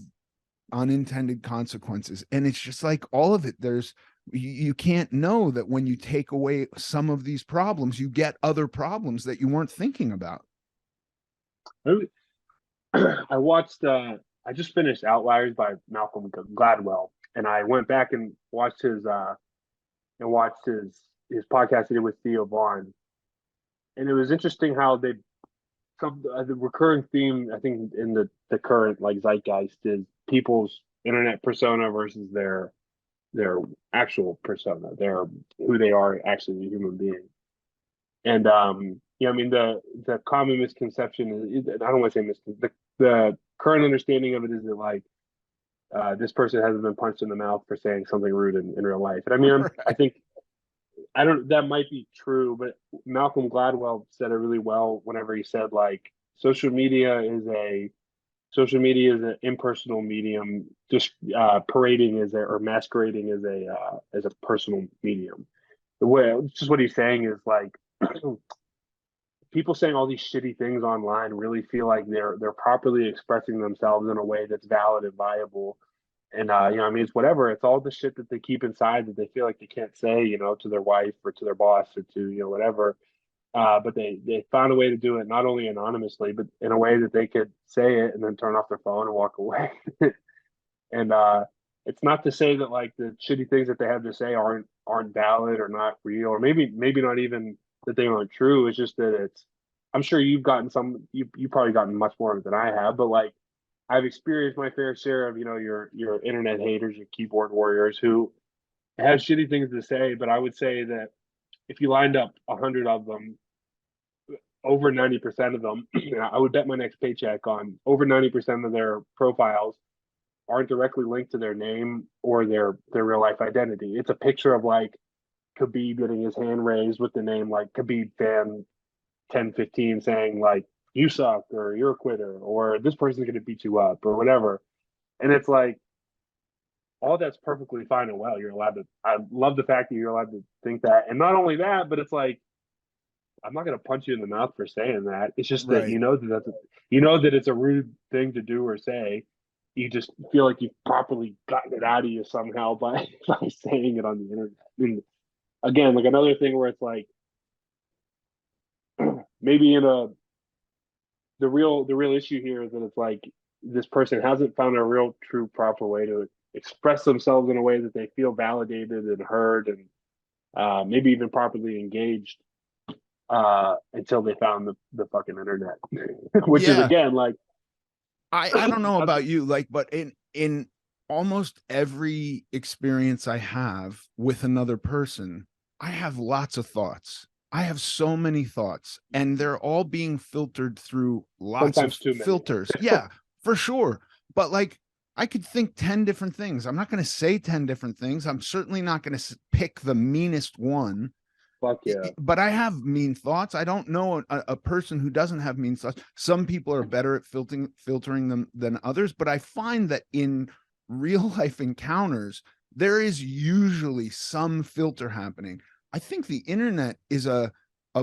unintended consequences. And it's just like all of it. You can't know that when you take away some of these problems, you get other problems that you weren't thinking about. I watched. I just finished Outliers by Malcolm Gladwell, and I went back and watched his podcast he did with Theo Vaughn, and it was interesting how they the recurring theme I think in the current like zeitgeist is people's internet persona versus their actual persona, their who they are actually as a human being. And yeah, I mean the common misconception is I don't want to say the current understanding of it is that like this person hasn't been punched in the mouth for saying something rude in real life. And I mean I Right. think I don't that might be true, but Malcolm Gladwell said it really well whenever he said like social media is an impersonal medium, just parading as a or masquerading as a personal medium. The way just what he's saying is like people saying all these shitty things online really feel like they're properly expressing themselves in a way that's valid and viable. And you know, I mean, it's whatever. It's all the shit that they keep inside that they feel like they can't say, you know, to their wife or to their boss or to you know whatever. But they found a way to do it not only anonymously, but in a way that they could say it and then turn off their phone and walk away. And it's not to say that like the shitty things that they have to say aren't valid or not real, or maybe not even that they aren't true. It's just that it's. I'm sure you've gotten some. You probably gotten much more of it than I have, but like I've experienced my fair share of you know your internet haters, your keyboard warriors who have shitty things to say. But I would say that if you lined up 100 of them, over 90% of them, I would bet my next paycheck on over 90% of their profiles aren't directly linked to their name or their real life identity. It's a picture of like Khabib getting his hand raised with the name like Khabib fan 1015 saying like you suck or you're a quitter or this person's going to beat you up or whatever. And it's like all that's perfectly fine and well. You're allowed to. I love the fact that you're allowed to think that, and not only that, but it's like I'm not going to punch you in the mouth for saying that. It's just that Right. you know that it's a rude thing to do or say. You just feel like you've properly gotten it out of you somehow by by saying it on the internet. And again, like another thing where it's like maybe in a the real issue here is that it's like this person hasn't found a real true proper way to express themselves in a way that they feel validated and heard and maybe even properly engaged until they found the fucking internet, which is Yeah. again like I don't know about you, like, but in almost every experience I have with another person, I have lots of thoughts. I have so many thoughts, and they're all being filtered through lots of sometimes too many. filters. Yeah, for sure. But like, I could think 10 different things. I'm not going to say 10 different things. I'm certainly not going to pick the meanest one. Fuck yeah. But I have mean thoughts. I don't know a person who doesn't have mean thoughts. Some people are better at filtering them than others, but I find that in real life encounters, there is usually some filter happening. I think the internet is a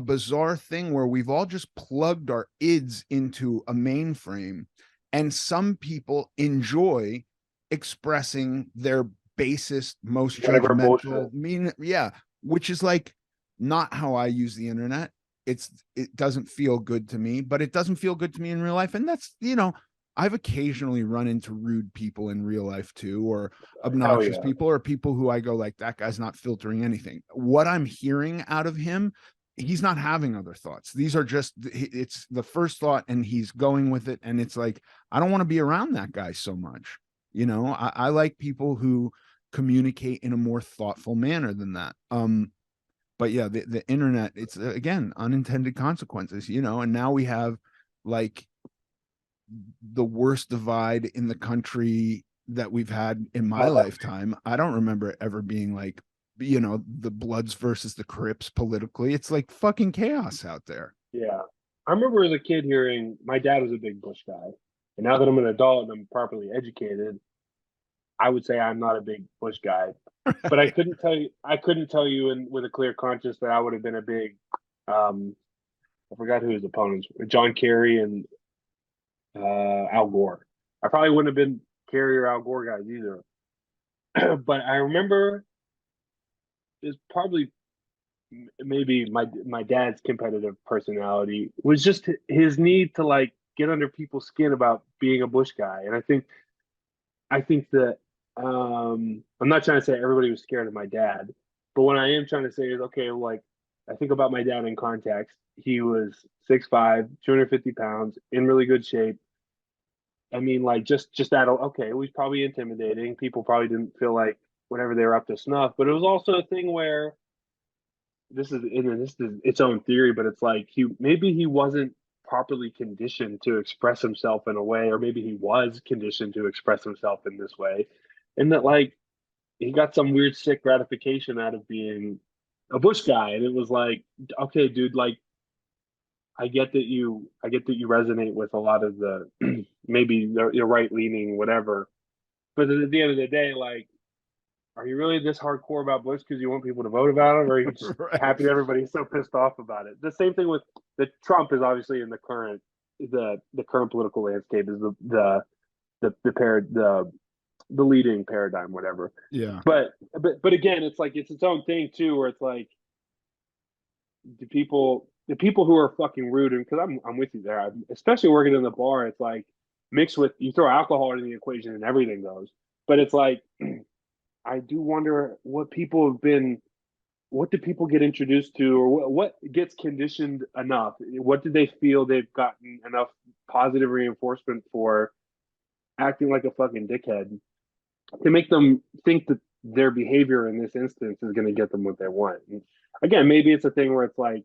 bizarre thing where we've all just plugged our ids into a mainframe, and some people enjoy expressing their basest, most Whatever bullshit. judgmental, mean, yeah, which is like not how I use the internet. It doesn't feel good to me, but it doesn't feel good to me in real life. And that's, I've occasionally run into rude people in real life too, or Hell obnoxious yeah. people, or people who I go like, that guy's not filtering anything. What I'm hearing out of him he's not having other thoughts. These are just, it's the first thought and he's going with it. And it's like, I don't want to be around that guy so much. I like people who communicate in a more thoughtful manner than that. But yeah, the internet, it's again, unintended consequences, and now we have like the worst divide in the country that we've had in my lifetime. I don't remember it ever being like, the Bloods versus the Crips politically. It's like fucking chaos out there. Yeah. I remember as a kid hearing my dad was a big Bush guy. And now that I'm an adult and I'm properly educated, I would say I'm not a big Bush guy. But I couldn't tell you with a clear conscience that I would have been a big I forgot who his opponents were. John Kerry and Al Gore. I probably wouldn't have been Kerry or Al Gore guys either. But I remember it's probably maybe my dad's competitive personality was just his need to like get under people's skin about being a Bush guy. And I think that I'm not trying to say everybody was scared of my dad, but what I am trying to say is okay, like I think about my dad in context. He was 6'5", 250 pounds, in really good shape. I mean, like just that. Okay, it was probably intimidating. People probably didn't feel like whatever they were up to snuff. But it was also a thing where this is its own theory, but it's like he wasn't properly conditioned to express himself in a way, or maybe he was conditioned to express himself in this way, and that like he got some weird sick gratification out of being a Bush guy, and it was like, okay, dude, like I get that you resonate with a lot of the maybe the right leaning whatever, but at the end of the day, like, are you really this hardcore about Bush because you want people to vote about him, or are you just Right. happy everybody's so pissed off about it? The same thing with the Trump is obviously in the current political landscape is the leading paradigm, whatever. Yeah. But again, it's like it's its own thing too, where it's like the people who are fucking rude, and because I'm with you there, especially working in the bar, it's like mixed with you throw alcohol into the equation and everything goes. But it's like I do wonder what do people get introduced to, or what gets conditioned enough? What do they feel they've gotten enough positive reinforcement for acting like a fucking dickhead to make them think that their behavior in this instance is going to get them what they want? And again, maybe it's a thing where it's like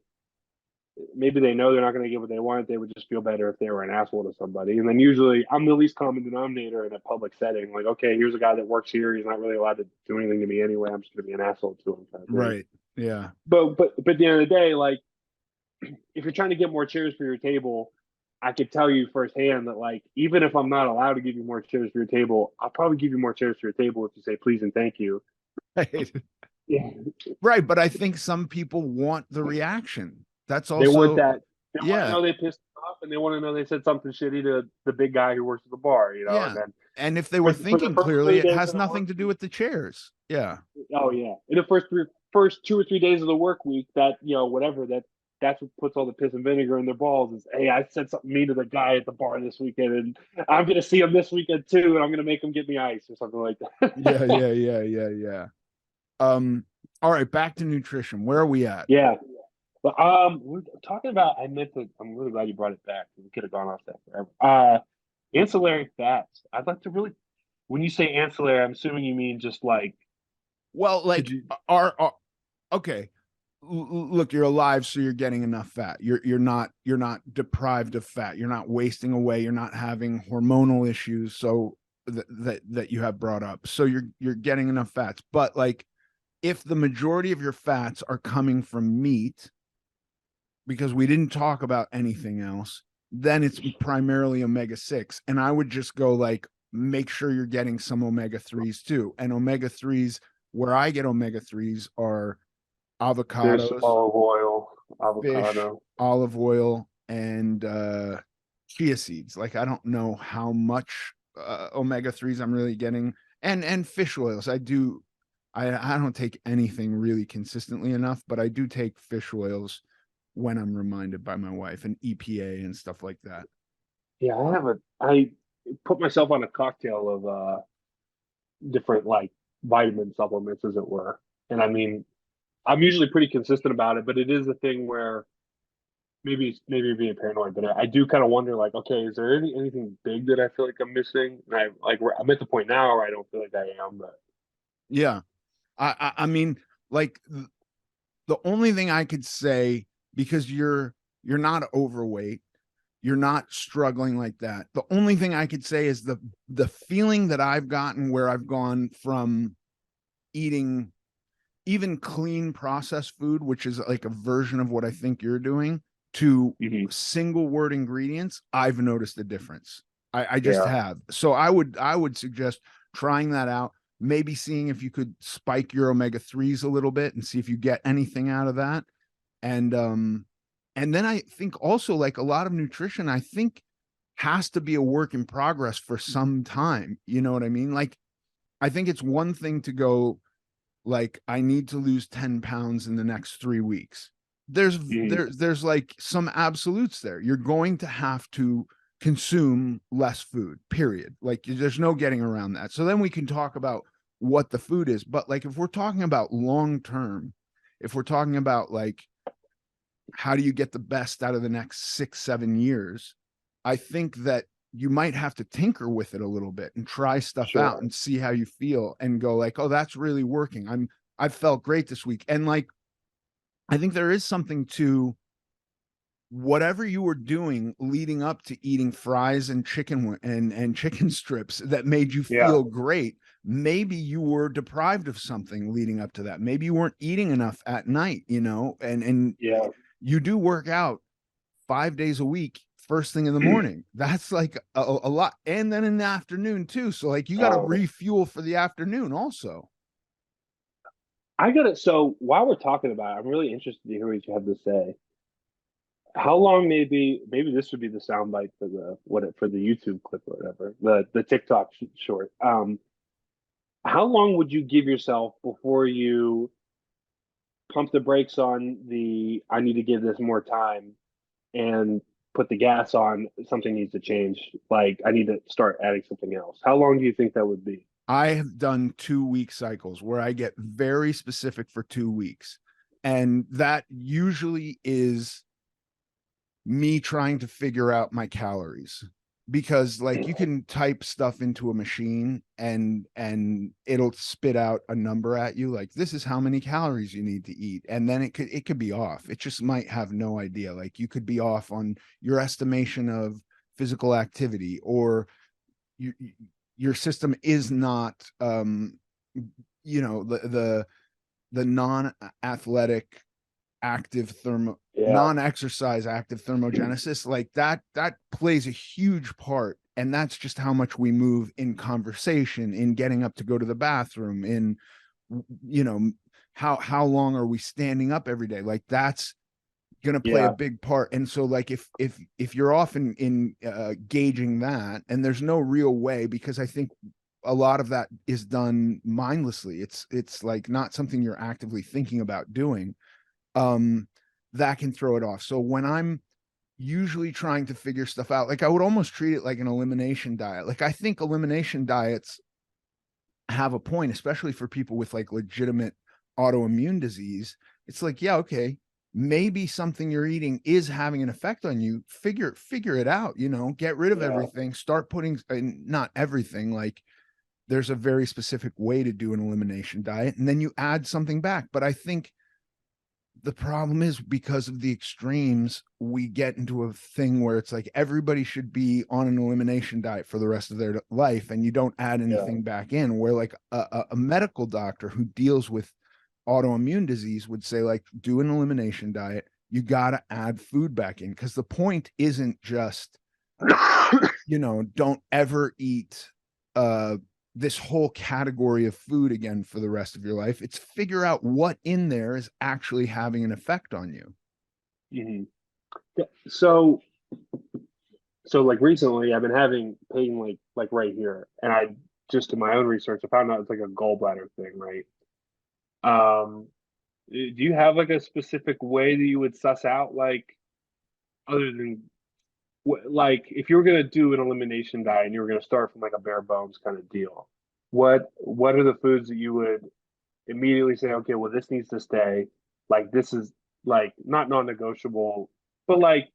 maybe they know they're not going to get what they want. They would just feel better if they were an asshole to somebody. And then usually I'm the least common denominator in a public setting. Like, okay, here's a guy that works here. He's not really allowed to do anything to me anyway. I'm just going to be an asshole to him, kind of thing. Right. Yeah. But at the end of the day, like if you're trying to get more chairs for your table, I could tell you firsthand that like even if I'm not allowed to give you more chairs for your table, I'll probably give you more chairs for your table if you say please and thank you. Right. Yeah, Right. But I think some people want the reaction. That's they want also, that. They want to yeah. know they pissed off, and they want to know they said something shitty to the big guy who works at the bar, and Yeah. then And if they were for the thinking first clearly, three it days has of the nothing work to do week, with the chairs. Yeah. oh yeah, in the first 2 or 3 days of the work week, that whatever that's what puts all the piss and vinegar in their balls is, hey, I said something mean to the guy at the bar this weekend, and I'm gonna see him this weekend too, and I'm gonna make him get me ice or something like Yeah. that. Yeah. Yeah. Yeah. Yeah. All right, back to nutrition. Where are we at? Yeah. But we're talking about. I'm really glad you brought it back. We could have gone off that forever. Ancillary fats. I'd like to really. When you say ancillary, I'm assuming you mean just like. Well, Could like you? are okay. Look, you're alive, so you're getting enough fat. You're not deprived of fat. You're not wasting away. You're not having hormonal issues. So that you have brought up. So you're getting enough fats. But like if the majority of your fats are coming from meat, because we didn't talk about anything else, then it's primarily omega-6. And I would just go like, make sure you're getting some omega-3s too. And omega-3s, where I get omega-3s are Fish, avocados, olive oil, fish, avocado. olive oil, and chia seeds. Like I don't know how much omega-3s I'm really getting. And fish oils. I don't take anything really consistently enough, but I do take fish oils when I'm reminded by my wife, and EPA and stuff like that. Yeah, I put myself on a cocktail of different like vitamin supplements, as it were. And I mean, I'm usually pretty consistent about it, but it is a thing where maybe being paranoid, but I do kind of wonder like, okay, is there anything big that I feel like I'm missing? And I'm at the point now where I don't feel like I am, but Yeah. I mean, like the only thing I could say, because you're not overweight, you're not struggling like that. The only thing I could say is the feeling that I've gotten where I've gone from eating even clean processed food, which is like a version of what I think you're doing, to mhm. single word ingredients, I've noticed a difference. I just Yeah, have. So I would suggest trying that out, maybe seeing if you could spike your omega 3s a little bit and see if you get anything out of that. And then I think also, like, a lot of nutrition, I think, has to be a work in progress for some time. You know what I mean? Like, I think it's one thing to go, like, I need to lose 10 pounds in the next 3 weeks. There's mhm. there's like some absolutes there. You're going to have to consume less food, period. Like, there's no getting around that. So then we can talk about what the food is. But like, if we're talking about long term, if we're talking about like how do you get the best out of the next 6 7 years, I think that you might have to tinker with it a little bit and try stuff out Sure. and see how you feel and go like, oh, that's really working. I felt great this week. And like, I think there is something to whatever you were doing leading up to eating fries and chicken strips that made you Yeah, feel great. Maybe you were deprived of something leading up to that. Maybe you weren't eating enough at night, and yeah. you do work out 5 days a week, first thing in the morning. That's like a lot. And then in the afternoon too. So like, you got to Oh, refuel for the afternoon also. I got it. So while we're talking about it, I'm really interested to hear what you have to say. How long maybe this would be the soundbite for the YouTube clip or whatever, the TikTok short. How long would you give yourself before you pump the brakes on the I need to give this more time and put the gas on something needs to change? Like I need to start adding something else. How long do you think that would be? I have done 2 week cycles where I get very specific for 2 weeks. And that usually is me trying to figure out my calories, because like, you can type stuff into a machine and it'll spit out a number at you like, this is how many calories you need to eat, and then it could be off. It just might have no idea. Like, you could be off on your estimation of physical activity, or you, your system is not the non-athletic active Yeah, non-exercise active thermogenesis, like that plays a huge part. And that's just how much we move in conversation, in getting up to go to the bathroom, in you know how long are we standing up every day, like that's going to play a yeah, big part. And so like, if you're often in gauging that, and there's no real way, because I think a lot of that is done mindlessly. It's like not something you're actively thinking about doing. um that can throw it off. So when I'm usually trying to figure stuff out, like, I would almost treat it like an elimination diet. Like, I think elimination diets have a point, especially for people with like legitimate autoimmune disease. It's like, yeah, okay, maybe something you're eating is having an effect on you. Figure it out, get rid of yeah, everything, start putting, not everything, like, there's a very specific way to do an elimination diet, and then you add something back. But I think the problem is, because of the extremes, we get into a thing where it's like everybody should be on an elimination diet for the rest of their life, and you don't add yeah, anything back in. Where like a medical doctor who deals with autoimmune disease would say, like, do an elimination diet. You got to add food back in, because the point isn't just, don't ever eat uh this whole category of food again for the rest of your life. It's figure out what in there is actually having an effect on you. mhm. So so like recently I've been having pain like right here, and I just in my own research I found out it's like a gallbladder thing, right? Do you have like a specific way that you would suss out like other than like if you were gonna do an elimination diet and you were gonna start from like a bare bones kind of deal, what are the foods that you would immediately say, okay, well this needs to stay, Like this is like not non-negotiable, but like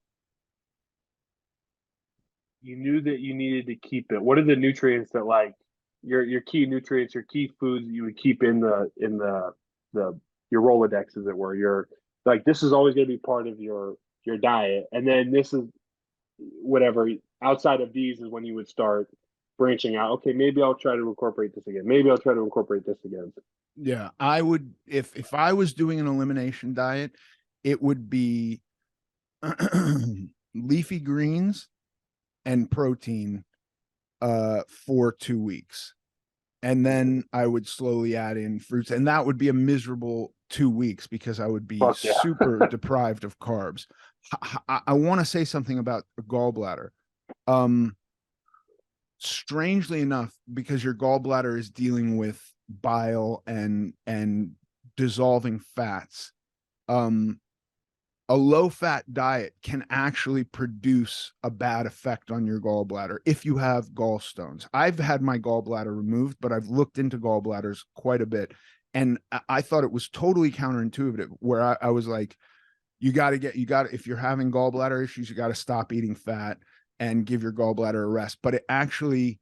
you knew that you needed to keep it? What are the nutrients that like your key nutrients, your key foods that you would keep in the your Rolodex, as it were? Your like this is always going to be part of your diet, and then this is whatever outside of these is when you would start branching out. Okay, maybe I'll try to incorporate this again. Maybe I'll try to incorporate this again. Yeah, I would, if I was doing an elimination diet, it would be leafy greens and protein for 2 weeks. And then I would slowly add in fruits, and that would be a miserable 2 weeks because I would be Fuck yeah. super deprived of carbs. I want to say something about the gallbladder. Um, Strangely enough, because your gallbladder is dealing with bile and dissolving fats, um, a low fat diet can actually produce a bad effect on your gallbladder if you have gallstones. I've had my gallbladder removed, but I've looked into gallbladders quite a bit. And I thought it was totally counterintuitive, where I was like, if you're having gallbladder issues, you got to stop eating fat and give your gallbladder a rest. But it actually,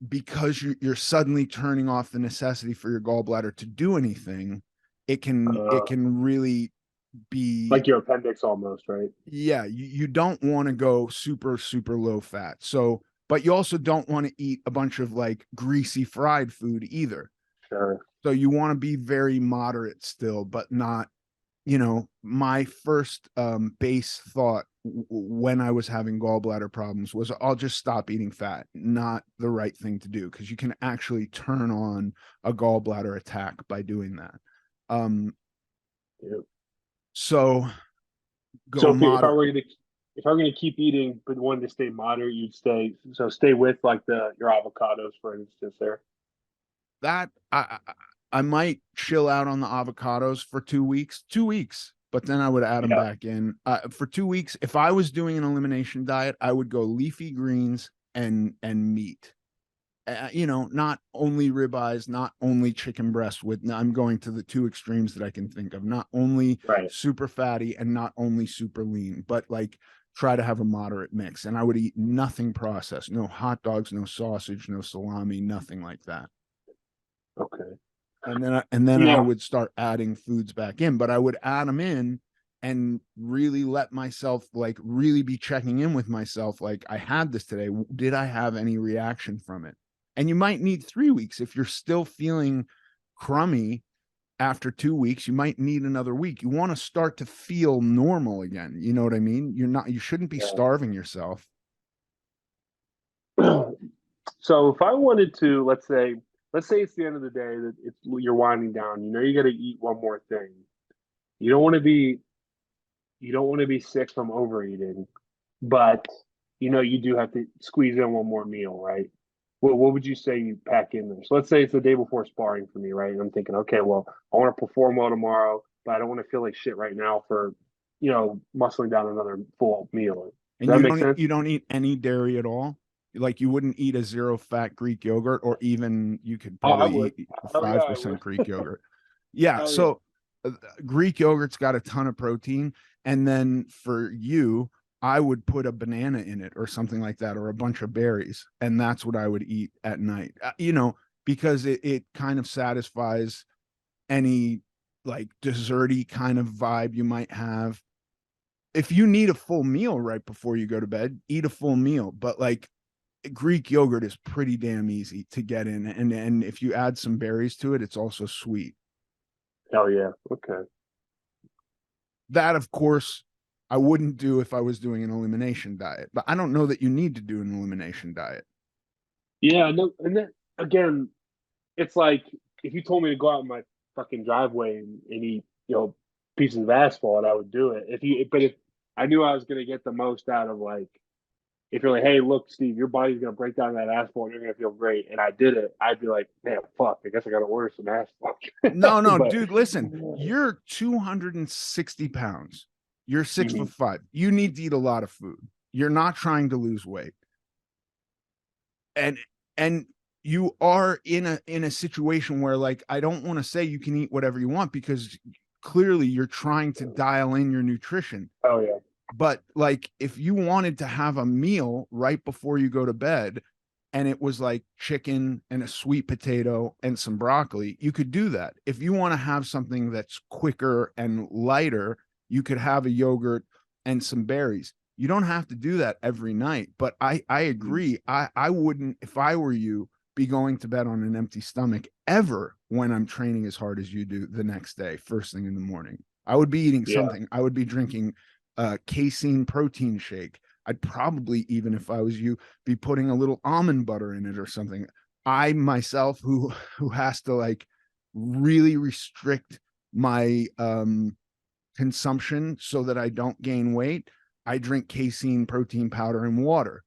because you're suddenly turning off the necessity for your gallbladder to do anything, it can really be, Like your appendix almost, right? yeah, you don't want to go super low fat. So, but you also don't want to eat a bunch of like greasy fried food either. Sure. So you want to be very moderate still, but not, my first base thought when I was having gallbladder problems was I'll just stop eating fat. Not the right thing to do, because you can actually turn on a gallbladder attack by doing that. Um, Yeah. so So go if I moderate. were gonna keep eating but wanted to stay moderate, you'd stay with like the your avocados, for instance. There. That I might chill out on the avocados for 2 weeks, 2 weeks, but then I would add them Yeah. back in for 2 weeks. If I was doing an elimination diet, I would go leafy greens and meat. Not only ribeyes, not only chicken breast. I'm going to the two extremes that I can think of. Not only Right. super fatty and not only super lean, but like try to have a moderate mix. And I would eat nothing processed, no hot dogs, no sausage, no salami, nothing like that. Okay. And then I Yeah. would start adding foods back in, but I would add them in and really let myself, like, really be checking in with myself, like, I had this today, did I have any reaction from it? And you might need 3 weeks if you're still feeling crummy. After 2 weeks, you might need another week. You want to start to feel normal again, you know what I mean? You shouldn't be Yeah. starving yourself. So if I wanted to, let's say it's the end of the day that you're winding down. You know you got to eat one more thing. You don't want to be you don't want to be sick from overeating, but you do have to squeeze in one more meal, right? What would you say you pack in there? So let's say it's the day before sparring for me, right? And I'm thinking, okay, well, I want to perform well tomorrow, but I don't want to feel like shit right now for, muscling down another full meal. And Does that you make don't sense? you don't eat any dairy at all. Like, you wouldn't eat a zero fat Greek yogurt, or even you could Oh, I probably would. eat Hell yeah, five I percent would. Greek yogurt. Yeah, Hell yeah. so Greek yogurt's got a ton of protein, and then for you, I would put a banana in it or something like that, or a bunch of berries, and that's what I would eat at night. Because it kind of satisfies any like desserty kind of vibe you might have. If you need a full meal right before you go to bed, eat a full meal. But like, Greek yogurt is pretty damn easy to get in, and if you add some berries to it, it's also sweet. Hell yeah. Okay. That, of course, I wouldn't do if I was doing an elimination diet, but I don't know that you need to do an elimination diet. Yeah, no, and then again, it's like if you told me to go out in my fucking driveway and eat, pieces of asphalt, I would do it. But if I knew I was gonna get the most out of like, if you're like, hey, look, Steve, your body's gonna break down that asphalt, you're gonna feel great, and I did it, I'd be like, man, fuck, I guess I gotta order some asphalt. No, no, But dude, listen, you're 260 pounds. You're 6 foot mhm, 5. You need to eat a lot of food. You're not trying to lose weight. And and you are in a situation where, like, I don't want to say you can eat whatever you want, because clearly you're trying to dial in your nutrition. Oh yeah. But like if you wanted to have a meal right before you go to bed and it was like chicken and a sweet potato and some broccoli, you could do that. If you want to have something that's quicker and lighter, you could have a yogurt and some berries. You don't have to do that every night, but I agree. I wouldn't, if I were you, be going to bed on an empty stomach ever when I'm training as hard as you do the next day, first thing in the morning. I would be eating Yeah. something. I would be drinking casein protein shake. I'd probably, even if I was you, be putting a little almond butter in it or something. I myself, who has to like really restrict my consumption so that I don't gain weight, I drink casein protein powder and water.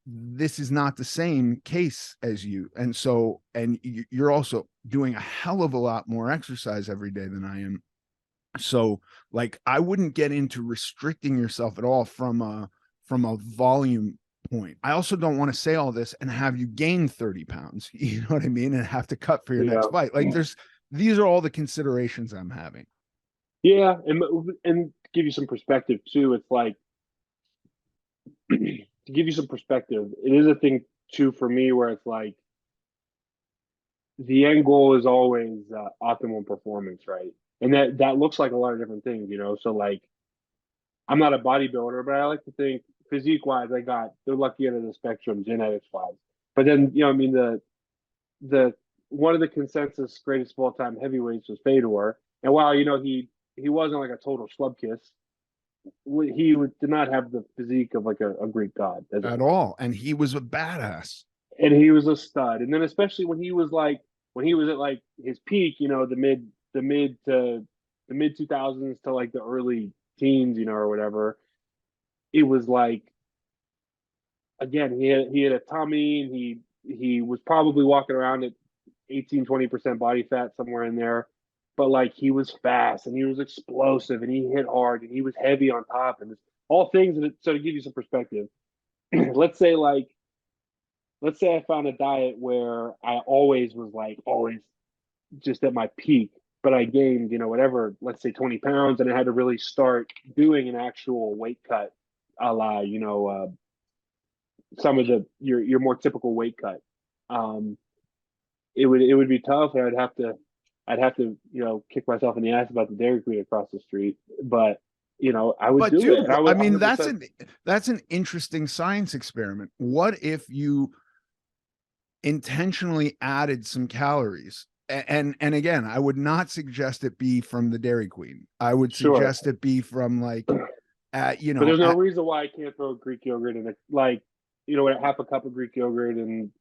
This is not the same case as you. And so, and you're also doing a hell of a lot more exercise every day than I am. So like I wouldn't get into restricting yourself at all from a volume point. I also don't want to say all this and have you gain 30 pounds, you know what I mean? And have to cut for your next Yeah. fight. Like these are all the considerations I'm having. Yeah, and to give you some perspective too, it's like to give you some perspective, it is a thing too for me where it's like the end goal is always optimum performance, right? And that looks like a lot of different things, you know. So like, I'm not a bodybuilder, but I like to think physique wise, I got the lucky end of the spectrum, genetics wise. But then, you know, I mean, the one of the consensus greatest of all time heavyweights was Fedor, and while you know he wasn't like a total schlub kiss, he did not have the physique of like a Greek god At all. And he was a badass. and he was a stud. And then especially when he was like when he was at like his peak, you know, the mid 2000s to like the early teens, you know, or whatever. It was like again, he had a tummy and he was probably walking around at 18-20% body fat somewhere in there. But like he was fast and he was explosive and he hit hard and he was heavy on top and all things that so to give you some perspective, let's say like let's say I found a diet where I always was like always just at my peak, but I gained, you know, whatever, let's say 20 pounds, and I had to really start doing an actual weight cut, a la, you know, some of the your more typical weight cut. Um, it would be tough. I'd have to, you know, kick myself in the ass about the Dairy Queen across the street, but you know, I would But do it. dude, And I I would mean, 100%. that's an interesting science experiment. What if you intentionally added some calories? And again, I would not suggest it be from the Dairy Queen. I would Sure. suggest it be from like you But know, there's no reason why I can't throw Greek yogurt in it. Like, you know, half a cup of Greek yogurt and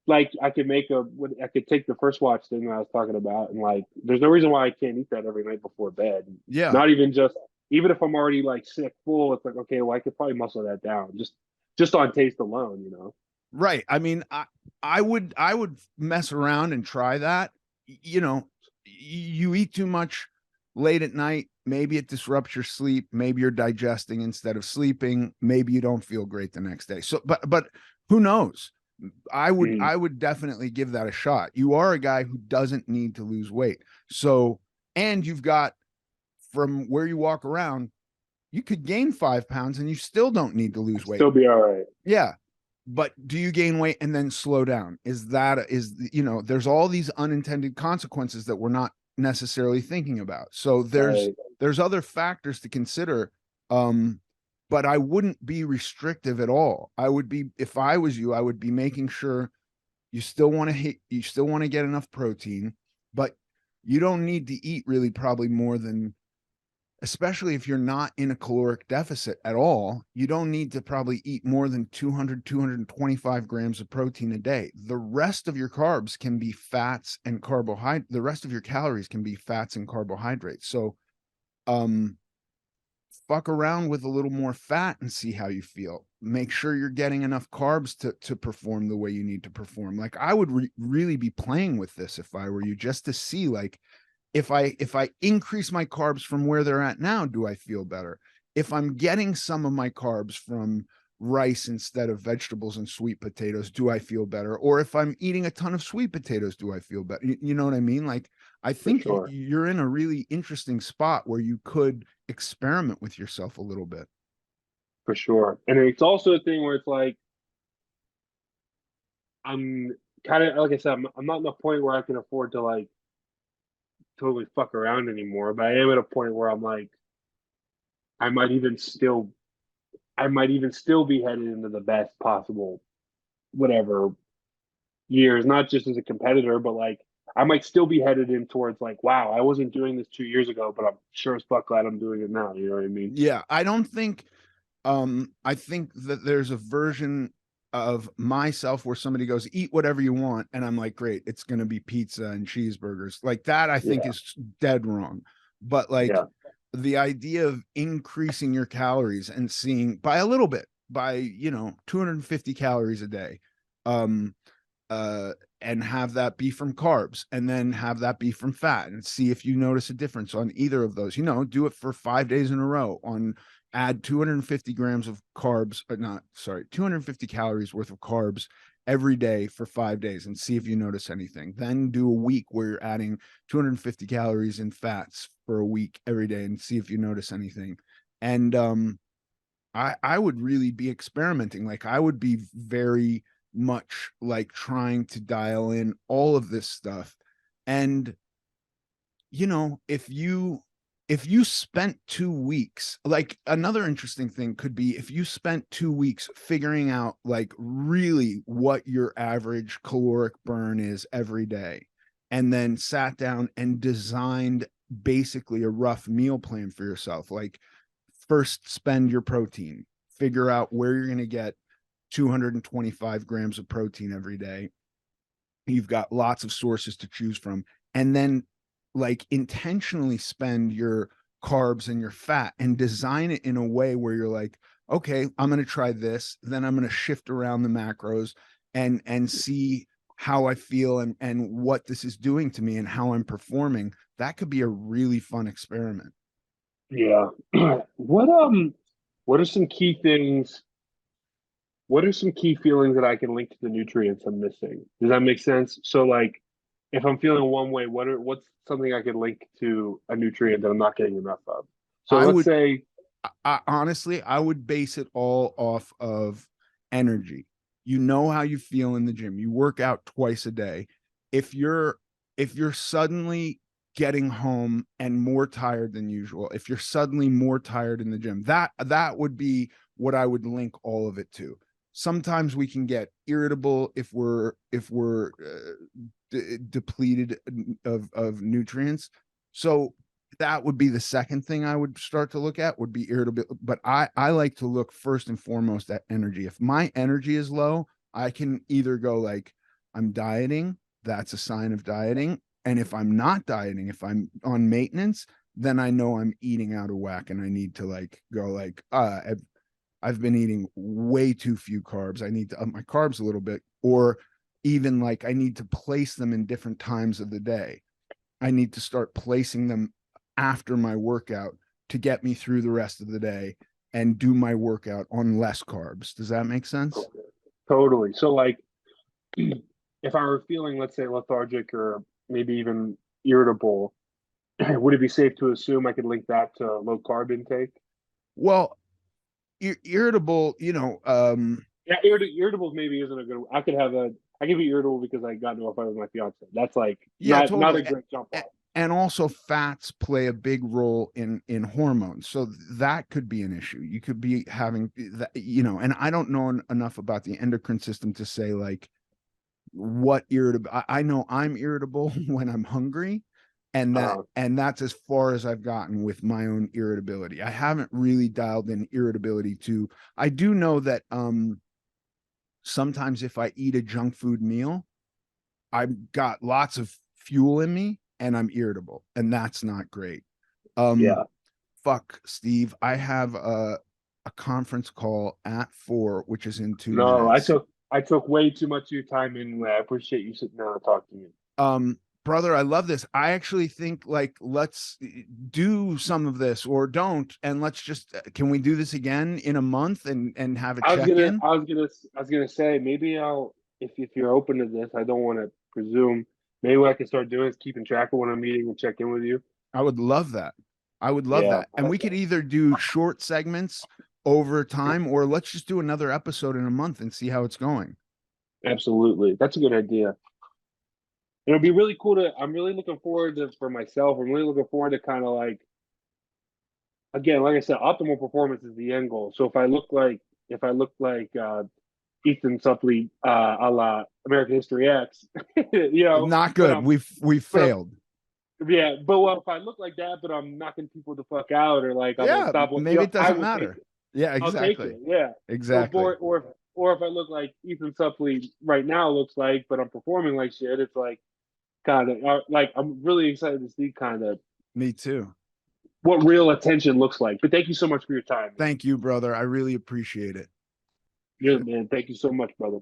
like I could make I could take the first watch thing that I was talking about and like there's no reason why I can't eat that every night before bed. yeah. Not even just even if I'm already like sick full, it's like okay, well I could probably muscle that down just on taste alone, you know. Right. I mean, I would mess around and try that. You know, you eat too much late at night, maybe it disrupts your sleep, maybe you're digesting instead of sleeping, maybe you don't feel great the next day. So but who knows? Mm. I would definitely give that a shot. You are a guy who doesn't need to lose weight. So, and you've got from where you walk around, you could gain 5 pounds and you still don't need to lose weight. Still be all right. Yeah. But do you gain weight and then slow down? You know, there's all these unintended consequences that we're not necessarily thinking about. So Right. there's other factors to consider. But I wouldn't be restrictive at all. I would be, if I was you, I would be making sure you still want to get enough protein, but you don't need to eat really probably more than, especially if you're not in a caloric deficit at all, you don't need to probably eat more than 225 grams of protein a day. The rest of your carbs can be fats and carbohydrate. The rest of your calories can be fats and carbohydrates. So, fuck around with a little more fat and see how you feel. Make sure you're getting enough carbs to perform the way you need to perform. Like I would really be playing with this if I were you, just to see like if I increase my carbs from where they're at now, do I feel better? If I'm getting some of my carbs from rice instead of vegetables and sweet potatoes, do I feel better? Or if I'm eating a ton of sweet potatoes, do I feel better? You know what I mean? Like, I For think sure. you're in a really interesting spot where you could experiment with yourself a little bit. For sure. And it's also a thing where it's like I'm kind of like I said, I'm not in a point where I can afford to like totally fuck around anymore, but I am at a point where I'm like I might even still I might even still be headed into the best possible whatever years, not just as a competitor, but like I might still be headed in towards like, wow, I wasn't doing this 2 years ago, but I'm sure as fuck glad I'm doing it now. You know what I mean? Yeah, I don't think I think that there's a version of myself where somebody goes, eat whatever you want, and I'm like, great, it's gonna be pizza and cheeseburgers. Like that, I think Yeah, is dead wrong. But like yeah, the idea of increasing your calories and seeing by a little bit, by 250 calories a day, um, uh, and have that be from carbs and then have that be from fat and see if you notice a difference on either of those. Do it for 5 days in a row on add 250 grams of carbs, not sorry, 250 calories worth of carbs every day for 5 days and see if you notice anything. Then do a week where you're adding 250 calories in fats for a week every day and see if you notice anything. And I would really be experimenting. Like I would be very much like trying to dial in all of this stuff. And if you spent 2 weeks, like another interesting thing could be if you spent 2 weeks figuring out like really what your average caloric burn is every day, and then sat down and designed basically a rough meal plan for yourself. Like first spend your protein, figure out where you're going to get 225 grams of protein every day. You've got lots of sources to choose from. And then like intentionally spend your carbs and your fat and design it in a way where you're like, okay, I'm going to try this, then I'm going to shift around the macros and see how I feel and what this is doing to me and how I'm performing. That could be a really fun experiment. yeah. What are some key things? What are some key feelings that I can link to the nutrients I'm missing? Does that make sense? So like if I'm feeling one way, what's something I could link to a nutrient that I'm not getting enough of? So I let's would say, honestly, I would base it all off of energy. You know how you feel in the gym. You work out twice a day. If you're if you're suddenly getting home and more tired than usual, if you're suddenly more tired in the gym, that would be what I would link all of it to. Sometimes we can get irritable if we're depleted of nutrients. So that would be the second thing I would start to look at would be irritability. But I like to look first and foremost at energy. If my energy is low, I can either go like I'm dieting, that's a sign of dieting. And if I'm not dieting, if I'm on maintenance, then I know I'm eating out of whack and I need to like go like I've been eating way too few carbs. I need to up my carbs a little bit, or even like I need to place them in different times of the day. I need to start placing them after my workout to get me through the rest of the day and do my workout on less carbs. Does that make sense? totally. So like if I were feeling, let's say, lethargic or maybe even irritable, would it be safe to assume I could link that to low carb intake? Well, irritable, Yeah, irritable maybe isn't a good. I could be irritable because I got into a fight with my fiance. That's like yeah, not a totally. great jump off. And also fats play a big role in hormones, so that could be an issue. You could be having that, and I don't know enough about the endocrine system to say like what irritable. I know I'm irritable when I'm hungry, and Uh, that's as far as I've gotten with my own irritability. I haven't really dialed in irritability to. I do know that sometimes if I eat a junk food meal, I've got lots of fuel in me and I'm irritable, and that's not great. Um, yeah. fuck, Steve. I have a conference call at 4, which is in two No, minutes. I took way too much of your time anyway. I appreciate you sitting down and talking to me. Um, Brother, I love this. I actually think like let's do some of this or don't, and let's just can we do this again in a month and have a check in? I was gonna say maybe I'll if you're open to this, I don't want to presume. Maybe what I can start doing is keeping track of when I'm meeting and check in with you. I would love that. I would love Yeah, that. And we could either do short segments over time or let's just do another episode in a month and see how it's going. absolutely. That's a good idea. It'll be really cool to. I'm really looking forward to for myself. I'm really looking forward to kind of like again, like I said, optimal performance is the end goal. So if I look like Ethan Suplee, a la American History X, you know, Not but good. We've but I'm, failed. yeah, but well, if I look like that, but I'm knocking people the fuck out or like I'm Yeah, unstoppable, you maybe know, it I doesn't will take matter. it. Yeah, I'll take exactly. it. Yeah. So, Exactly. or if I look like Ethan Suplee right now looks like, but I'm performing like shit, it's like kind of like I'm really excited to see kind of Me too. what real attention looks like. But thank you so much for your time, man. Thank you, brother. I really appreciate it. Good man. Thank you so much, brother.